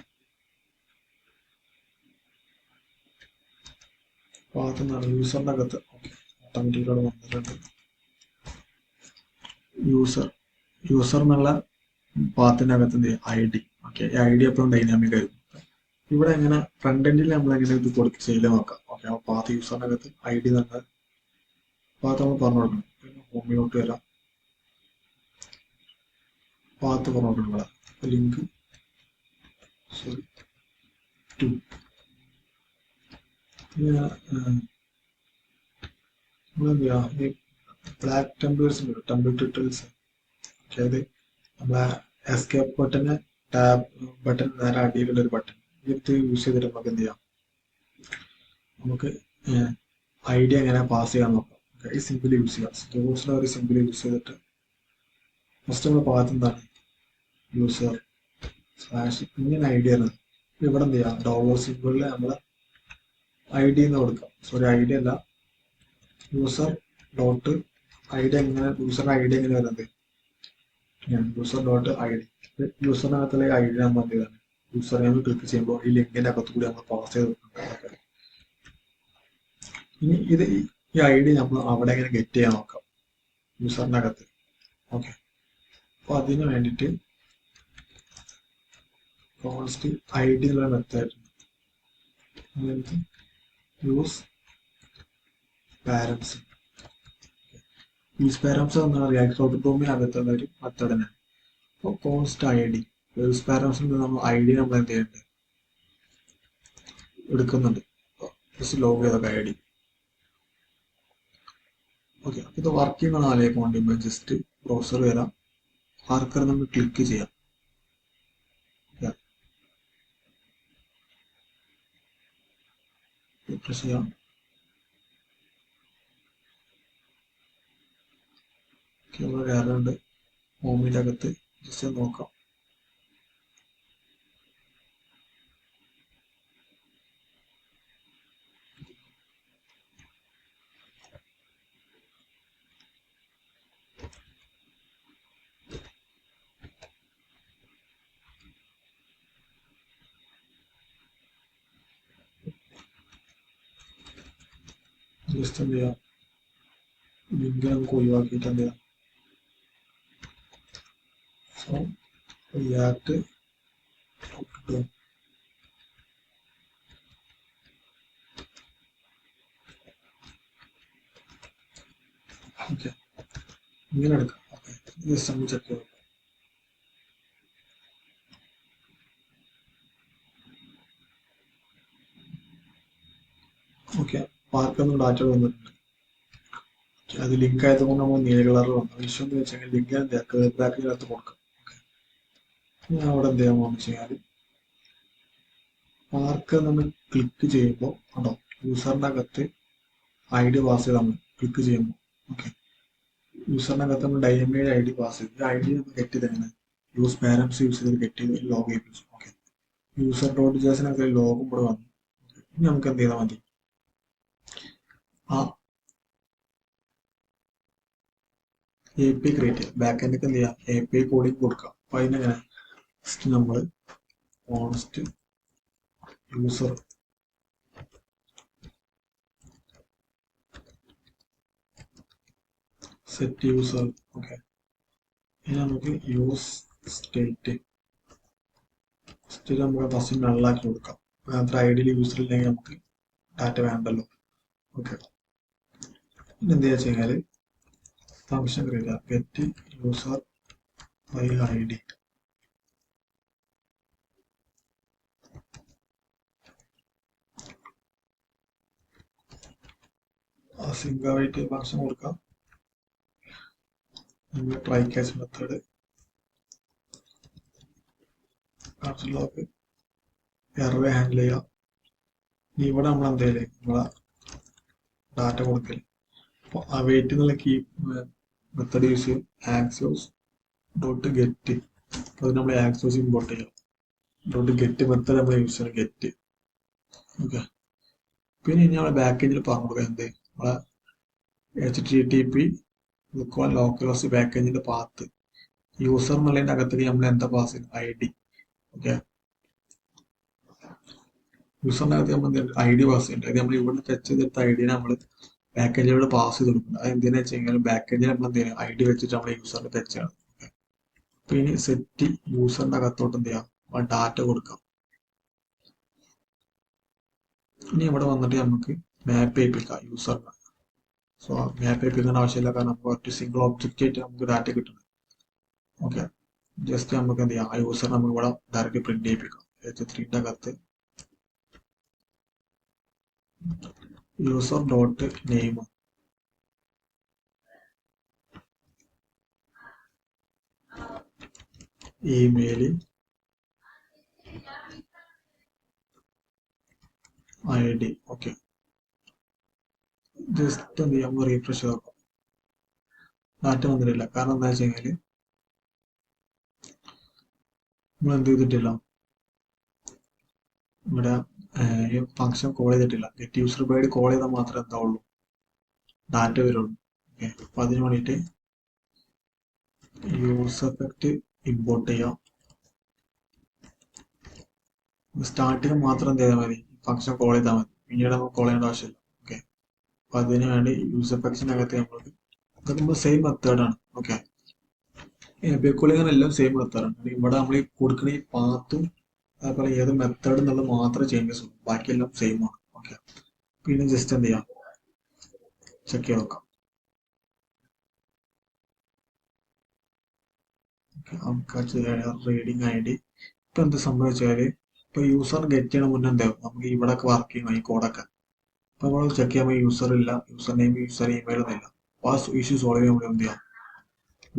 പാത്ത് എന്നാണ് യൂസറിന്റെ അകത്ത്. ഓക്കെ, ഓട്ടോമാറ്റിക്കോട് വന്നിട്ടുണ്ട്. യൂസർ എന്നുള്ള പാത്തിന്റെ അകത്ത് എന്ത് ചെയ്യാം, ID. ഓക്കെ, ഈ ID എപ്പോഴും ഡൈനാമിക് ആയിരിക്കും. ഇവിടെ എങ്ങനെ ഫ്രണ്ട് എൻഡിൽ നമ്മൾ എങ്ങനെ ഇത് കൊടുത്ത് ചെയ്ത് നോക്കാം. ഓക്കെ, അപ്പോൾ പാത്ത് യൂസറിന്റെ അകത്ത് ID എന്നുള്ള പാത്ത് നമ്മൾ പറഞ്ഞു കൊടുക്കണം. പിന്നെ ഹോമിലോട്ട് വരാം, പാത്ത് പറഞ്ഞു കൊടുക്കണം. ലിങ്ക് ടു നമ്മളെന്ത് ചെയ്യാം, ഈ ബ്ലാക്ക് ടെംപ്ലേറ്റ്സ് ഉണ്ട്, ടെംപ്ലേറ്റ് ടൈറ്റിൽസ്. അതായത് നമ്മളെ എസ്കേപ്പ് ബട്ടന് ടാബ് ബട്ടൺ നേരെ അടിയിലുള്ള ഒരു ബട്ടൺ, ഇത് യൂസ് ചെയ്തിട്ട് നമുക്ക് എന്ത് ചെയ്യാം, നമുക്ക് ID എങ്ങനെ പാസ് ചെയ്യാൻ നോക്കാം. ഈ സിമ്പിൾ യൂസ് ചെയ്യാം. സ്റ്റോഴ്സിലെ ഒരു സിമ്പിൾ യൂസ് ചെയ്തിട്ട് ഫസ്റ്റ് നമ്മൾ പാത്ത് എന്താണ്, യൂസർ സ്ലാഷ് ഇങ്ങനെ ID ആണ്. ഇവിടെ എന്ത് ചെയ്യാം, ഡോളർ സിമ്പിളിൽ നമ്മൾ ID എന്ന് കൊടുക്കാം. സോറി, ID അല്ല, യൂസർ ഡോട്ട് ID. എങ്ങനെ യൂസറിന്റെ ID എങ്ങനെ വരുന്നത്, യൂസർ ഡോട്ട് ഐ ഡി. യൂസറിനകത്തുള്ള ഐ ഡി നമ്മൾ എന്ത് ചെയ്താണ്, യൂസർ നെയിം ക്ലിക്ക് ചെയ്യുമ്പോൾ ഈ ലിങ്കിന്റെ അകത്ത് കൂടി നമ്മൾ പാസ് ചെയ്ത് കൊടുക്കണം. ഇനി ഈ ഐ ഡി നമ്മൾ അവിടെ എങ്ങനെ ഗെറ്റ് ചെയ്യാൻ നോക്കാം യൂസറിന്റെ അകത്ത്. ഓക്കെ, അപ്പൊ അതിന് വേണ്ടിയിട്ട് കോൺസ്റ്റ് ഐ ഡി എന്നുള്ള method use parents. Use parents എന്ന റിയാക്ട് പ്രോഗ്രാമിനകത്തുള്ള ഒരു മെത്തേഡ് തന്നെയാണ്. അപ്പോൾ കോൺസ്റ്റ് ഐ ഡി യൂസ് പാരൻസിൽ നിന്ന് നമ്മൾ ഐ ഡി നമ്മൾ എന്ത് ചെയ്യുന്നുണ്ട്, എടുക്കുന്നുണ്ട്. ജസ്റ്റ് ലോഗ് ചെയ്തൊക്കെ ഐ ഡി. ഓക്കെ, അപ്പോൾ ഇത് വർക്കിംഗ് ആണ് ആലോചിക്കാൻ വേണ്ടി ജസ്റ്റ് ബ്രൗസർ വരാം, മാർക്കർ നമ്മൾ ക്ലിക്ക് ചെയ്യാം. പ്രസ് ചെയ്യാം. ഇവിടെ കയറുന്നുണ്ട്. ഹോമിൻ്റെ അകത്ത് ജസ്റ്റ് നോക്കാം. ജസ്റ്റ് എന്ത് ചെയ്യാം, ലിങ്ക് നമുക്ക് ഒഴിവാക്കിയിട്ട് എന്ത് ചെയ്യാം, സോ റിയാക്ട് ഓക്കെ ഇങ്ങനെ എടുക്കാം. ഓക്കെ, ജസ്റ്റ് ഒന്ന് ചെക്ക് ചെയ്യാം. ഓക്കെ, പാർക്കൊന്നും ഡാറ്റ വന്നിട്ടുണ്ട്. അത് ലിങ്ക് ആയതുകൊണ്ട് നമ്മൾ നീല കളറിൽ വന്നു. വിഷയം എന്ന് വെച്ചാൽ ലിങ്ക് ബാക്കിനകത്ത് കൊടുക്കാം. ഞാൻ അവിടെ എന്ത് ചെയ്യാൻ പോകുന്ന വെച്ചാൽ പാർക്ക് നമ്മൾ ക്ലിക്ക് ചെയ്യുമ്പോൾ ഉണ്ടോ, യൂസറിൻ്റെ അകത്ത് ഐ ഡി പാസ് ചെയ്ത് നമ്മൾ ക്ലിക്ക് ചെയ്യുമ്പോൾ ഓക്കെ, യൂസറിൻ്റെ അകത്ത് നമ്മൾ ഡൈനമൈഡ് ഐ ഡി പാസ് ചെയ്ത് ഐ ഡി നമ്മൾ ഗെറ്റ് ചെയ്ത് എങ്ങനെ യൂസ് പാരൻസ് യൂസ് ചെയ്ത് ഗെറ്റ് ചെയ്ത് ലോഗ് ചെയ്യിപ്പിച്ചു. ഓക്കെ, യൂസർ ഡോട്ട് ജേസിനകത്ത് ലോഗും കൂടെ വന്നു. ഇനി നമുക്ക് എന്ത് ചെയ്താൽ മതി, ആ എ പി ക്രിയേറ്റ് ചെയ്യാം. ബാക്ക് എൻഡൊക്കെ എന്ത് ചെയ്യാം, എ പി കോഡിങ് കൊടുക്കാം. അപ്പൊ അതിനെങ്ങനെ ഫസ്റ്റ് നമ്മൾ const user set user. Okay, ഇനി നമുക്ക് യൂസ് സ്റ്റേറ്റ് നമുക്ക് ഫസ്റ്റ് നള്ളാക്കി കൊടുക്കാം. അത്ര ഐഡിയിൽ യൂസർ ഇല്ലെങ്കിൽ നമുക്ക് ഡാറ്റ വേണ്ടല്ലോ. ഓക്കെ, പിന്നെ എന്ത് ചെയ്യാ കഴിഞ്ഞാൽ ഫംഗ്ഷൻ ക്രിയേറ്റ് ചെയ്യാം, get user by I D. സിംഗായിട്ട് ഫംഗ്ഷൻ കൊടുക്കാം. നമ്മൾ try catch method lock error handle ചെയ്യാം. ഇവിടെ നമ്മൾ എന്തായാലും നമ്മളെ ഡാറ്റ കൊടുക്കല്. അപ്പോൾ ആ വെയിറ്റ് എന്നുള്ള കീ മെത്തേഡ് യൂസ് ചെയ്യും. ആക്സോസ് ഡോട്ട് ഗെറ്റ്, അത് നമ്മൾ ആക്സോസ് ഇമ്പോർട്ട് ചെയ്യാം. ഡോട്ട് ഗെറ്റ് മെത്തേഡ് നമ്മൾ യൂസ് ചെയ്യണം, ഗെറ്റ്. ഓക്കെ, പിന്നെ ഇനി നമ്മളെ ബാക്ക് എൻഡിൽ പറഞ്ഞു കൊടുക്കുക എന്ത്, നമ്മളെ HTTP ലോക്കൽ ഹോസ്റ്റ് ബാക്ക് എൻഡിന്റെ പാത്ത് യൂസർ എന്നുള്ളതിന്റെ അകത്തേക്ക് നമ്മൾ എന്താ പാസ് ചെയ്യുന്നത്, ഐ ഡി. ഓക്കെ, യൂസറിന്റെ അകത്ത് നമ്മൾ ഐ ഡി പാസ് ചെയ്യുന്നുണ്ട്. അത് നമ്മൾ ഇവിടെ ഫെച്ച് ചെയ്തെടുത്ത ഐ ഡിനെ നമ്മൾ ബാക്ക് എൻഡിലൂടെ പാസ് ചെയ്ത് കൊടുക്കുന്നത്. അത് എന്തിനാ വെച്ച് കഴിഞ്ഞാൽ ബാക്ക് എൻഡിൽ നമ്മൾ എന്ത് ചെയ്യണം, ഐ ഡി വെച്ചിട്ട് നമ്മൾ യൂസറിന്റെ ഫെച്ച് ചെയ്യണം. അപ്പൊ ഇനി സെറ്റ് യൂസറിന്റെ അകത്തോട്ട് എന്ത് ചെയ്യാം, ഡാറ്റ കൊടുക്കാം. ഇനി ഇവിടെ വന്നിട്ട് നമുക്ക് മാപ്പ് ചെയ്യിപ്പിക്കാം യൂസറിനെ. സോ മാപ്പ് ചെയ്യിപ്പിക്കേണ്ട ആവശ്യമില്ല, കാരണം നമുക്ക് ഒറ്റ സിംഗിൾ ഒബ്ജക്റ്റ് ആയിട്ട് നമുക്ക് ഡാറ്റ കിട്ടുന്നത്. ഓക്കെ, ജസ്റ്റ് നമുക്ക് എന്ത് ചെയ്യാം, ആ യൂസർ നമുക്ക് ഇവിടെ ഡയറക്റ്റ് പ്രിന്റ് ചെയ്യിപ്പിക്കാം. H3ന്റെ അകത്ത് user dot name email I D. Okay, just എന്ത് ചെയ്യാം, റീഫ്രഷ് ചെയ്തോക്കാം. ഡാറ്റ വന്നിട്ടില്ല, കാരണം എന്താ വെച്ച് കഴിഞ്ഞാൽ നമ്മൾ എന്ത് ചെയ്തിട്ടില്ല, ഇവിടെ ഫംഗ്ഷൻ കോൾ ചെയ്തിട്ടില്ല. ഗെറ്റ് യൂസർ ബൈ കോൾ ചെയ്താൽ മാത്രമേ എന്താവുള്ളൂ, ഡാറ്റ വരുള്ളൂ. ഓക്കെ, അപ്പൊ അതിന് വേണ്ടിയിട്ട് യൂസ് എഫക്റ്റ് ഇമ്പോർട്ട് ചെയ്യാം. സ്റ്റാർട്ടിങ് മാത്രം എന്ത് ചെയ്താൽ മതി, ഫംഗ്ഷൻ കോൾ ചെയ്താൽ മതി, പിന്നീട് നമുക്ക് കോൾ ചെയ്യേണ്ട ആവശ്യമില്ല. ഓക്കെ, അപ്പൊ അതിന് വേണ്ടി യൂസ് എഫക്ട്സിനകത്ത് നമ്മൾ സെയിം മെത്തേഡാണ്. ഓക്കെ, എല്ലാം സെയിം മെത്തേഡാണ്. ഇവിടെ നമ്മൾ ഈ കൊടുക്കുന്ന ഈ പാത്തും അതുപോലെ ഏത് മെത്തേഡ് എന്നുള്ളത് മാത്രമേ ചേഞ്ചസ് ഉള്ളൂ, ബാക്കിയെല്ലാം സെയിം ആണ്. ഓക്കെ, പിന്നെ ജസ്റ്റ് എന്ത് ചെയ്യാം, ചെക്ക് ചെയ്ത് നോക്കാം. റീഡിങ് ഐ ഡി ഇപ്പൊ എന്ത് സംഭവിച്ചാല്, ഇപ്പൊ യൂസർ ഗെറ്റ് ചെയ്യണ മുന്നേ എന്താവും, നമുക്ക് ഇവിടെ വർക്ക് ചെയ്യണം ഈ കോഡൊക്കെ. അപ്പൊ നമ്മൾ ചെക്ക് ചെയ്യുമ്പോൾ യൂസർ ഇല്ല, യൂസർ നെയിം യൂസർ ഇമെയിൽ ഒന്നും ഇല്ല. അപ്പൊ ആ ഇഷ്യൂ സോൾവ് ചെയ്യാൻ വേണ്ടി എന്ത് ചെയ്യാം,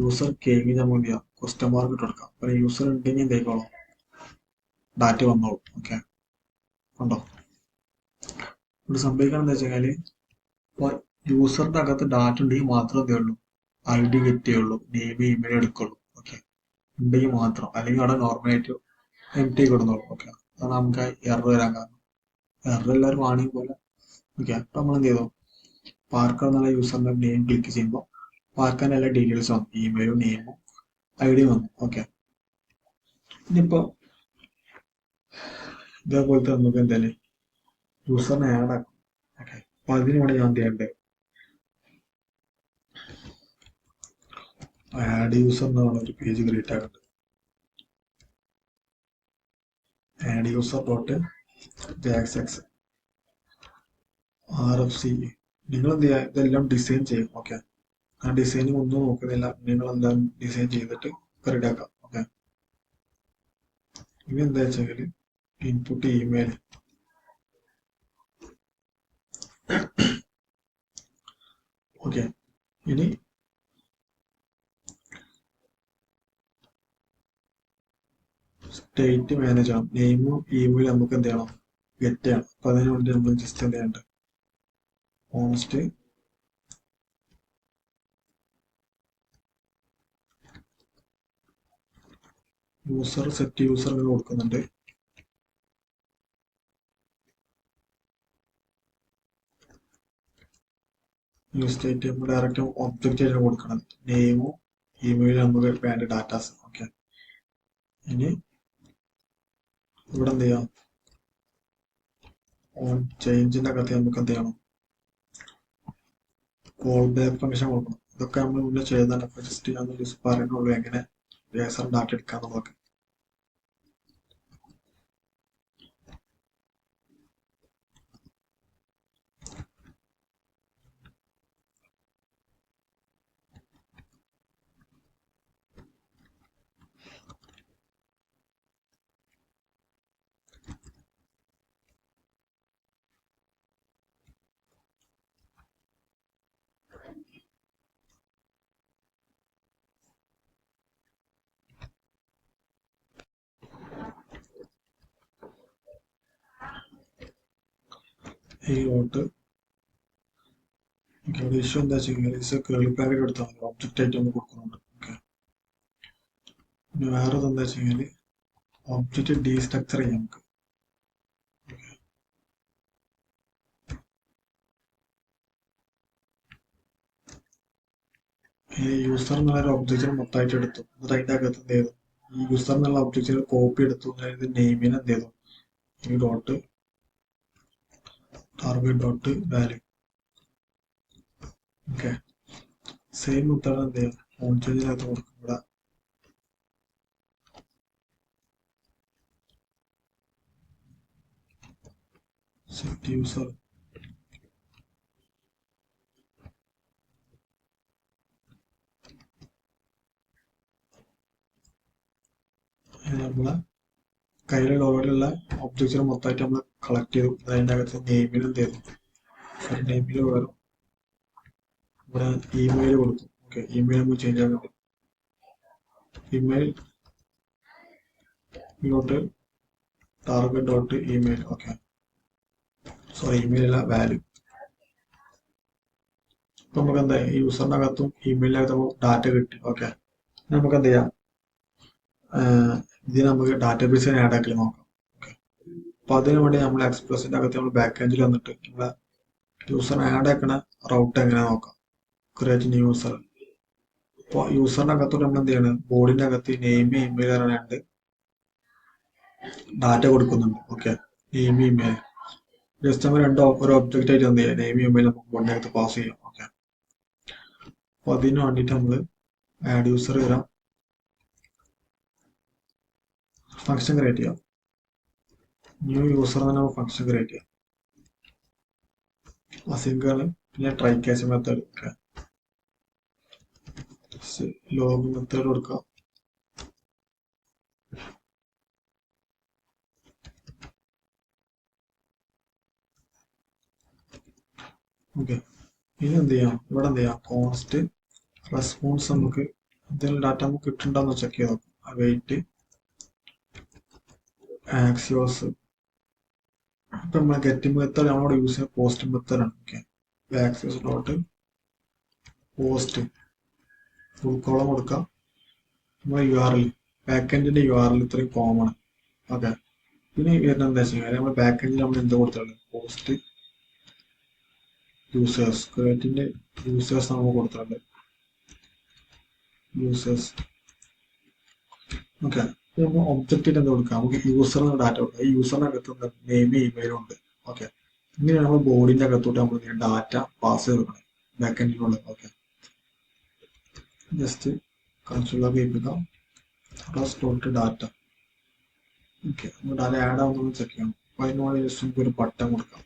യൂസർ കേക്ക് നമ്മൾ എന്ത് ചെയ്യാം, ക്വസ്റ്റ്യൻ മാർക്ക് ഇട്ട് കൊടുക്കാം. അപ്പൊ യൂസർ ഉണ്ടെങ്കിൽ എന്തായിക്കോളും, ഡാറ്റ വന്നോളും. ഓക്കെ, ഉണ്ടോ? ഇവിടെ സംഭവിക്കണം എന്താ വെച്ച് കഴിഞ്ഞാല്, ഇപ്പൊ യൂസറിന്റെ അകത്ത് ഡാറ്റ ഉണ്ടെങ്കിൽ മാത്രമേ എന്തേ ഉള്ളൂ, ഐ ഡി ഗെറ്റ് ചെയ്യുള്ളൂ, നെയിം ഇമെയിൽ എടുക്കുള്ളൂ. ഓക്കെ, ഉണ്ടെങ്കിൽ മാത്രം, അല്ലെങ്കിൽ അവിടെ നോർമലായിട്ട് എം ടി കൊടുന്നോളൂ. ഓക്കെ, അതാണ് നമുക്ക് എറർ വരാൻ കാരണം. എറർ എല്ലാവരും ആണെങ്കിൽ പോലെ. ഓക്കെ, അപ്പൊ നമ്മൾ എന്ത് ചെയ്തു, പാർക്കർ എന്നുള്ള യൂസറിന്റെ നെയിം ക്ലിക്ക് ചെയ്യുമ്പോൾ പാർക്കറിന്റെ എല്ലാ ഡീറ്റെയിൽസ് വന്നു, ഇമെയിലും നെയിമും ഐ ഡിയും വന്നു. ഓക്കെ, ഇനിയിപ്പോ ഇതേപോലത്തെ നമുക്ക് എന്തായാലും യൂസറിനെ ആഡ് ആക്കും. ഓക്കെ, അപ്പൊ അതിനോട് ഞാൻ എന്ത് ചെയ്യണ്ടേ, ആഡ് യൂസർ എന്നാണ് ഒരു പേജ് ക്രിയേറ്റ് ആക്കേണ്ടത്. Add user dot JSX RFC. നിങ്ങൾ എന്ത് ചെയ്യുക, ഇതെല്ലാം ഡിസൈൻ ചെയ്യും. ഓക്കെ, ആ ഡിസൈനിങ് ഒന്നും നോക്കുന്നില്ല, നിങ്ങൾ എന്താ ഡിസൈൻ ചെയ്തിട്ട് റെഡി ആക്കാം. ഓക്കെ, ഇനി എന്താ വെച്ചാൽ ഇൻപുട്ട് ഇമെയിൽ. ഓക്കെ, ഇനി സ്റ്റേറ്റ് മാനേജ് ചെയ്യണം, നെയിമും ഇമെയിലും നമുക്ക് എന്ത് ചെയ്യണം, ഗെറ്റ് ചെയ്യണം. അപ്പൊ അതിന് വേണ്ടി നമ്മൾ ജസ്റ്റ് എന്ത് ചെയ്യണ്ട, കോൺസ്റ്റ് യൂസർ സെറ്റ് യൂസർ എന്ന് കൊടുക്കുന്നുണ്ട്. സ്റ്റേറ്റ് നമ്മൾ ഡയറക്റ്റ് ഒബ്ജക്റ്റ് ആയിട്ട് കൊടുക്കണം, നെയിമും ഇമെയിലും നമുക്ക് വേണ്ട ഡാറ്റാസ്. ഓക്കെ, ഇനി ഇവിടെ എന്ത് ചെയ്യാം, ഓൺ ചേഞ്ചിന്റെ അകത്ത് നമുക്ക് എന്ത് ചെയ്യണം, കോൾ ബാക്ക് ഫംഗ്ഷൻ കൊടുക്കണം. ഇതൊക്കെ നമ്മൾ മുന്നേ ചെയ്താണ്. അപ്പൊ ജസ്റ്റ് ഞാൻ പറയുന്നുള്ളൂ എങ്ങനെ ലേസർ ഡാറ്റ എടുക്കാന്നുള്ളതൊക്കെ. ഈ ഓട്ട് ഇവിടെ ഇഷ്യൂ എന്താ വെച്ചാൽ കേളി ബ്രാക്കറ്റ് എടുത്താൽ മതി, ഒബ്ജക്റ്റ് ആയിട്ട് ഒന്ന് കൊടുക്കുന്നുണ്ട്. ഓക്കെ, പിന്നെ വേറെ എന്താ വെച്ച് കഴിഞ്ഞാൽ ഒബ്ജക്റ്റ് ഡീസ്ട്രക്ചർ ചെയ്യാം നമുക്ക്. ഈ യൂസർ എന്നുള്ള ഒബ്ജക്റ്റിന് മൊത്തമായിട്ട് എടുത്തു, എന്നിട്ട് അതിന്റെ അകത്ത് എന്ത് ചെയ്തു, ഈ യൂസർ എന്നുള്ള ഒബ്ജക്റ്റിന് കോപ്പി എടുത്തു, അതായത് നെയിമിന് എന്ത് ചെയ്തു, ഈ dot target dot value. Okay, same method എന്ത് ചെയ്യാം, ഓൺ ചേഞ്ചിനകത്ത് കൊടുക്കും. ഇവിടെ സെറ്റ് യൂസർ നമ്മളെ കയ്യിലുള്ള ഓരോയുള്ള ഒബ്ജക്റ്റിനെ മൊത്തമായിട്ട് നമ്മൾ കളക്ട് ചെയ്തു. അതിൻ്റെ അകത്ത് നെയിമിൽ എന്ത് ചെയ്തു, നെയിമിൽ വേറെ ഇവിടെ ഇമെയിൽ കൊടുക്കും. ഓക്കെ, ഇമെയിൽ നമുക്ക് ചേഞ്ച് ആക്കാൻ പറ്റും. Email dot target dot email. Okay, sorry email അല്ല, വാല്യൂ. ഇപ്പൊ നമുക്ക് എന്താ, ഈ യൂസറിന്റെ അകത്തും ഇമെയിലിനകത്തും ഡാറ്റ കിട്ടി. ഓക്കെ, നമുക്ക് എന്ത് ചെയ്യാം, ഇതിന് നമുക്ക് ഡാറ്റാബേസിനെ ആഡ് ആക്കി നോക്കാം. ഓക്കെ, അപ്പൊ അതിനു വേണ്ടി നമ്മൾ എക്സ്പ്രസിന്റെ അകത്ത് നമ്മൾ ബാക്ക് എൻഡിൽ വന്നിട്ട് നമ്മളെ യൂസറിനെ ആഡ് ആക്കണ റൗട്ട് എങ്ങനെ നോക്കാം. Create new user. അപ്പോൾ യൂസറിന്റെ അകത്തോട്ട് നമ്മൾ എന്ത് ചെയ്യണം, ബോർഡിന്റെ അകത്ത് നെയിം ഇമെയിൽ പറയാണ്ട് ഡാറ്റ കൊടുക്കുന്നുണ്ട്. ഓക്കെ, നെയിം ഇമെയിൽ ജസ്റ്റ് നമ്മൾ ഒരു ഒബ്ജക്റ്റ് ആയിട്ട് എന്ത് ചെയ്യാം, നെയിം ഇമെയിൽ നമുക്ക് ബോർഡിന്റെ അകത്ത് പാസ് ചെയ്യാം. ഓക്കെ, അപ്പോൾ അതിന് വേണ്ടിയിട്ട് നമ്മൾ ആഡ് യൂസർ വരാം, ഫംഗ്ഷൻ ക്രിയേറ്റ് ചെയ്യാം, ന്യൂ യൂസർ എന്ന് പറഞ്ഞ ഫംഗ്ഷൻ ക്രിയേറ്റ് ചെയ്യാം, അസിങ്കാണ്. പിന്നെ try catch method, log method കൊടുക്കാം. ഓക്കെ, ഇനി എന്ത് ചെയ്യാം, ഇവിടെ എന്ത് ചെയ്യാം, കോൺസ്റ്റ് റെസ്പോൺസ് നമുക്ക് എന്തെങ്കിലും ഡാറ്റ നമുക്ക് കിട്ടുന്നുണ്ടോന്ന് ചെക്ക് ചെയ്ത് നോക്കാം. വെയിറ്റ് ആക്സിയോസ്, ഇപ്പൊ നമ്മൾ ഗെറ്റ് മെത്തേഡ് നമ്മളോട് യൂസ് ചെയ്യുന്ന പോസ്റ്റ് മെത്തേഡ് ആണ്. Okay, Axios dot post full column കൊടുക്കാം. നമ്മുടെ URL ബാക്ക് URL ഇത്രയും കോമൺ. ഓക്കെ, പിന്നെ വരുന്നത് എന്താ വെച്ചാൽ നമ്മൾ ബാക്ക് നമ്മൾ എന്ത് കൊടുത്തുള്ളത്, പോസ്റ്റ് യൂസേഴ്സ് ക്രിയേറ്റിന്റെ യൂസേഴ്സ് നമ്മൾ കൊടുത്തിട്ടുണ്ട്, യൂസേഴ്സ്. ഓക്കെ, നമ്മൾ ഒബ്ജക്റ്റിന് എന്ത് കൊടുക്കാം, നമുക്ക് യൂസറിന് ഡാറ്റ കൊടുക്കാം. ഈ യൂസറിന്റെ അകത്ത് നെയിം ഇമെയിലും ഉണ്ട്. ഓക്കെ, ഇങ്ങനെയാണ് നമ്മൾ ബോർഡിന്റെ അകത്തോട്ട് നമ്മൾ ഡാറ്റ പാസ് ചെയ്ത് കൊടുക്കണം ബാക്ക്. ഓക്കെ, ജസ്റ്റ് കൺസോളിലൊക്കെ കേൾപ്പിക്കാം, ഡാറ്റ. ഓക്കെ, ഡാറ്റ ആഡ് ആവുന്നത് ചെക്ക് ചെയ്യണം. അപ്പോൾ അതിനോട് ജസ്റ്റ് നമുക്ക് ഒരു ബട്ടൺ കൊടുക്കാം.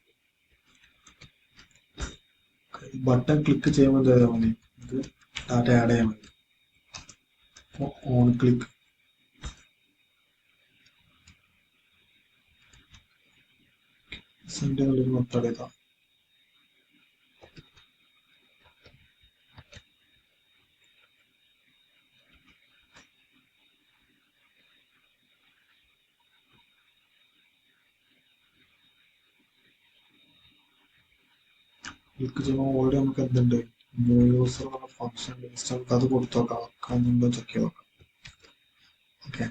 ബട്ടൺ ക്ലിക്ക് ചെയ്യുമ്പോൾ എന്താ ചെയ്താൽ മതി, ഇത് ഡാറ്റ ആഡ് ചെയ്യാൻ മതി. അപ്പോൾ ഓൺ ക്ലിക്ക്, സെൻഡ് എന്നുള്ളൊരു മെത്തേഡ് ഇതാ. ക്ലിക്ക് ചെയ്യുമ്പോൾ ഓൾറെഡി നമുക്ക് എന്തുണ്ട്, ന്യൂ യൂസർ എന്നുള്ള ഫംഗ്ഷൻ നമുക്ക് അത് കൊടുത്തു നോക്കാം, ചെക്ക് ചെയ്ത് നോക്കാം. ഓക്കെ,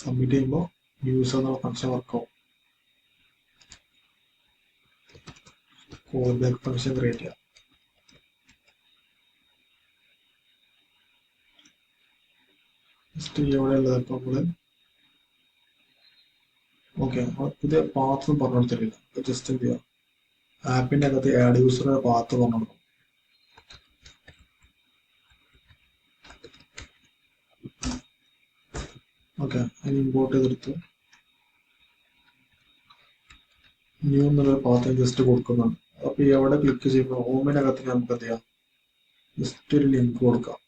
സബ്മിറ്റ് ചെയ്യുമ്പോൾ ന്യൂ യൂസർ എന്നുള്ള ഫംഗ്ഷൻ വർക്കാവും. കോൾ ബാക്ക് ഫംഗ്ഷൻ ക്രിയേറ്റ് ചെയ്യാം. ജസ്റ്റ് എവിടെ ഉള്ളത് ഇപ്പൊ നമ്മള് ഓക്കെ, പുതിയ പാത്ത് പറഞ്ഞു കൊടുത്തിട്ടില്ല. അപ്പൊ ജസ്റ്റ് എന്ത് ചെയ്യാം, ആപ്പിന്റെ അകത്ത് ആഡ് യൂസറുടെ പാത്ത് പറഞ്ഞു കൊടുക്കും. ഓക്കെ, അതിന് ഇമ്പോർട്ട് ചെയ്തെടുത്ത് ന്യൂ എന്നുള്ള പാത്ത് ജസ്റ്റ് കൊടുക്കുന്നുണ്ട്. അപ്പൊ എവിടെ ക്ലിക്ക് ചെയ്യുമ്പോൾ ഹോമിന്റെ അകത്ത് നമുക്ക് എന്ത് ചെയ്യാം, ജസ്റ്റ് ഒരു ലിങ്ക് കൊടുക്കാം.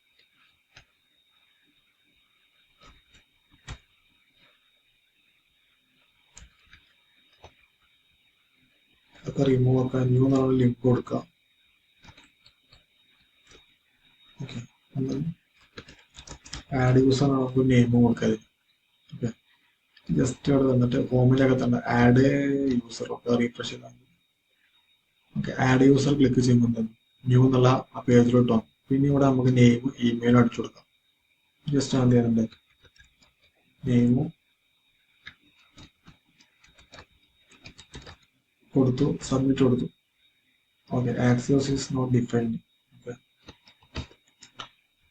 അതൊക്കെ റിമൂവ് ആക്കാൻ ന്യൂ എന്നുള്ള ലിങ്ക് കൊടുക്കാം. ഓക്കെ, ആഡ് യൂസർ നമുക്ക് നെയിം കൊടുക്കാം. ഓക്കെ, ജസ്റ്റ് അവിടെ വന്നിട്ട് ഹോമിലൊക്കെ തന്നെ ആഡ് യൂസർ ഒക്കെ റീഫ്രഷ് ചെയ്താൽ. ഓക്കെ, ആഡ് യൂസർ ക്ലിക്ക് ചെയ്യുമ്പോൾ ന്യൂ എന്നുള്ള ആ പേജിലോട്ട് വന്നു. പിന്നെ ഇവിടെ നമുക്ക് നെയിം ഇമെയിൽ അടിച്ചു കൊടുക്കാം. ജസ്റ്റ് എന്ത് ചെയ്യാനുണ്ട്, നെയിമും കൊടുത്തു, സബ്മിറ്റ് കൊടുത്തു. Okay, axios is not defined. Okay,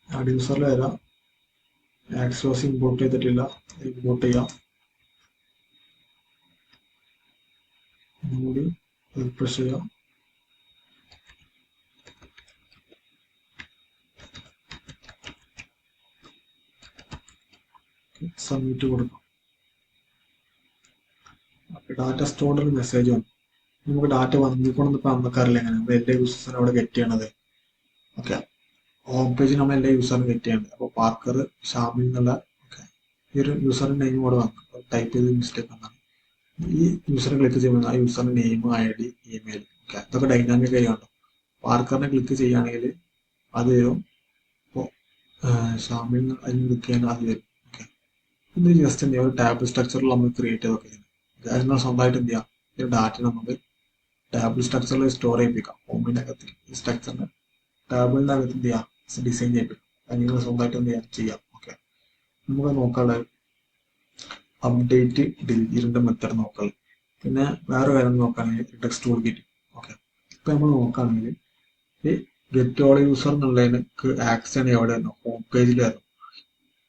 add യൂസറിൽ വരാം, ആക്സിയോസ് ഇമ്പോർട്ട് ചെയ്തിട്ടില്ല, ഇമ്പോർട്ട് ചെയ്യാം. ഒന്നുകൂടി റിഫ്രഷ് ചെയ്യാം. സബ്മിറ്റ് കൊടുക്കാം. ഡാറ്റ സ്റ്റോർഡ് ഒരു മെസ്സേജ് വന്നു. നമുക്ക് ഡാറ്റ വന്നിക്കൊണ്ടെന്ന് ഇപ്പൊ നമുക്കറിയില്ല എങ്ങനെ നമ്മൾ എല്ലാ യൂസേഴ്സിനും അവിടെ ഗെറ്റ് ചെയ്യണത്. ഓക്കെ, ഹോം പേജിൽ നമ്മൾ എല്ലാ യൂസറിനും ഗെറ്റ് ചെയ്യണത്. അപ്പോൾ പാർക്കർ ഷാമിൽ എന്നുള്ള ഓക്കെ ഈ ഒരു യൂസറിന്റെ നെയിം ഇവിടെ വന്നു, ടൈപ്പ് ചെയ്ത് മിസ്റ്റേക്ക് വന്നാണ്. ഈ യൂസറെ ക്ലിക്ക് ചെയ്യുമ്പോൾ ആ യൂസറിന്റെ നെയിം, ID, ഇമെയിൽ ഓക്കെ ഇതൊക്കെ ഡൈനാമിക് ആയി കണ്ടു. പാർക്കറിനെ ക്ലിക്ക് ചെയ്യുകയാണെങ്കിൽ അത് വരും. ഇപ്പോൾ ഷാമിൽ അതിന് ക്ലിക്ക് ചെയ്യാൻ അത് വരും. ഓക്കെ, ഇത് ജസ്റ്റ് എന്ത് ചെയ്യാം, ഒരു ടാബ് സ്ട്രക്ചറിൽ നമ്മൾ ക്രിയേറ്റ് ചെയ്തൊക്കെ ചെയ്യുന്നത്. അതിന് സ്വന്തമായിട്ട് എന്ത് ചെയ്യാം, ഈ ഡാറ്റ നമുക്ക് ടാബിൾ സ്ട്രക്ചറിൽ സ്റ്റോർ ചെയ്യിപ്പിക്കാം. ഹോമിന്റെ അകത്ത് ഈ സ്ട്രക്ചറിന് ടാബിളിന്റെ അകത്ത് എന്ത് ചെയ്യാം, ഡിസൈൻ ചെയ്യിപ്പിക്കാം. നിങ്ങൾ സ്വന്തമായിട്ട് എന്ത് ചെയ്യാം. ഓക്കെ, നമുക്ക് നോക്കാനുള്ളത് അപ്ഡേറ്റ് ഡിലീറ്റിന്റെ മെത്തേഡ് നോക്കാം. പിന്നെ വേറെ കാര്യം നോക്കുകയാണെങ്കിൽ ടെക്സ്റ്റ് ടൂൾ കിറ്റ്. ഓക്കെ, ഇപ്പൊ നമ്മൾ നോക്കുകയാണെങ്കിൽ ഈ ഗെറ്റ് ഓൾ യൂസർ എന്നുള്ളതിനക്ക് ആക്സസ് ആണ് എവിടെ വരണം, ഹോം പേജിൽ വരണം.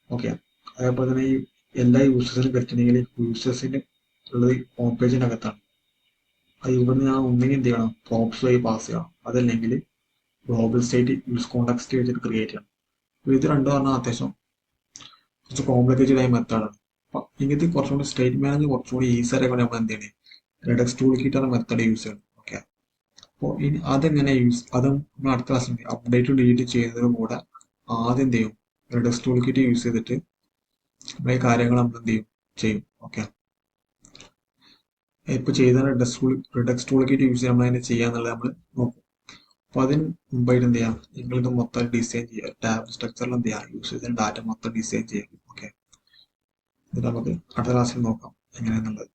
ഓക്കെ, അതേപോലെ തന്നെ ഈ എല്ലാ യൂസേഴ്സിനും പറ്റണമെങ്കിൽ യൂസേഴ്സിന് ഉള്ളത് ഹോം പേജിനകത്താണ്. അത് ഇവിടെ ഞാൻ ഒന്നെങ്കിൽ എന്ത് ചെയ്യണം, പ്രോപ്സ് വഴി പാസ് ചെയ്യണം, അതല്ലെങ്കിൽ ഗ്ലോബൽ സ്റ്റേറ്റ് യൂസ് കോണ്ടാക്ട് വെച്ചിട്ട് ക്രിയേറ്റ് ചെയ്യണം. അപ്പോൾ ഇത് രണ്ടും പറഞ്ഞാൽ അത്യാവശ്യം കുറച്ച് കോംപ്ലിക്കേറ്റഡ് ആയ മെത്തേഡാണ്. അപ്പം ഇങ്ങനത്തെ കുറച്ചുകൂടി സ്റ്റേറ്റ് മാനേജ് കുറച്ചുകൂടി ഈസി ആയിട്ട് നമ്മൾ എന്ത് ചെയ്യണേ, റെഡക്സ് ടൂൾ കിട്ടാണ് മെത്തേഡ് യൂസ് ചെയ്യണം. ഓക്കെ, അപ്പോൾ ഇനി അതെങ്ങനെ അതും നമ്മൾ അടുത്ത ക്ലാസ്സിൽ അപ്ഡേറ്റ് ഡിലീറ്റ് ചെയ്യുന്നതിന് കൂടെ ആദ്യം എന്ത് ചെയ്യും, റെഡക്സ് ടൂൾ കിറ്റ് യൂസ് ചെയ്തിട്ട് നമ്മളെ കാര്യങ്ങൾ നമ്മൾ എന്ത് ചെയ്യും. ഓക്കെ, ഇപ്പൊ ചെയ്ത റെഡക്സ് ടൂൾ കിറ്റ് യൂസ് ചെയ്യാൻ നമ്മൾ അതിനെ ചെയ്യാന്നുള്ളത് നമ്മൾ നോക്കും. അപ്പൊ അതിന് മുമ്പായിട്ട് എന്ത് ചെയ്യാം, നിങ്ങളിത് മൊത്തം ഡിസൈൻ ചെയ്യുക, ടാബ് സ്ട്രക്ചറിൽ എന്ത് ചെയ്യാം, യൂസ് ചെയ്ത ഡാറ്റ മൊത്തം ഡിസൈൻ ചെയ്യാം. ഓക്കെ, ഇത് നമുക്ക് അടുത്ത ക്ലാസ്സിൽ നോക്കാം എങ്ങനെയാന്നുള്ളത്.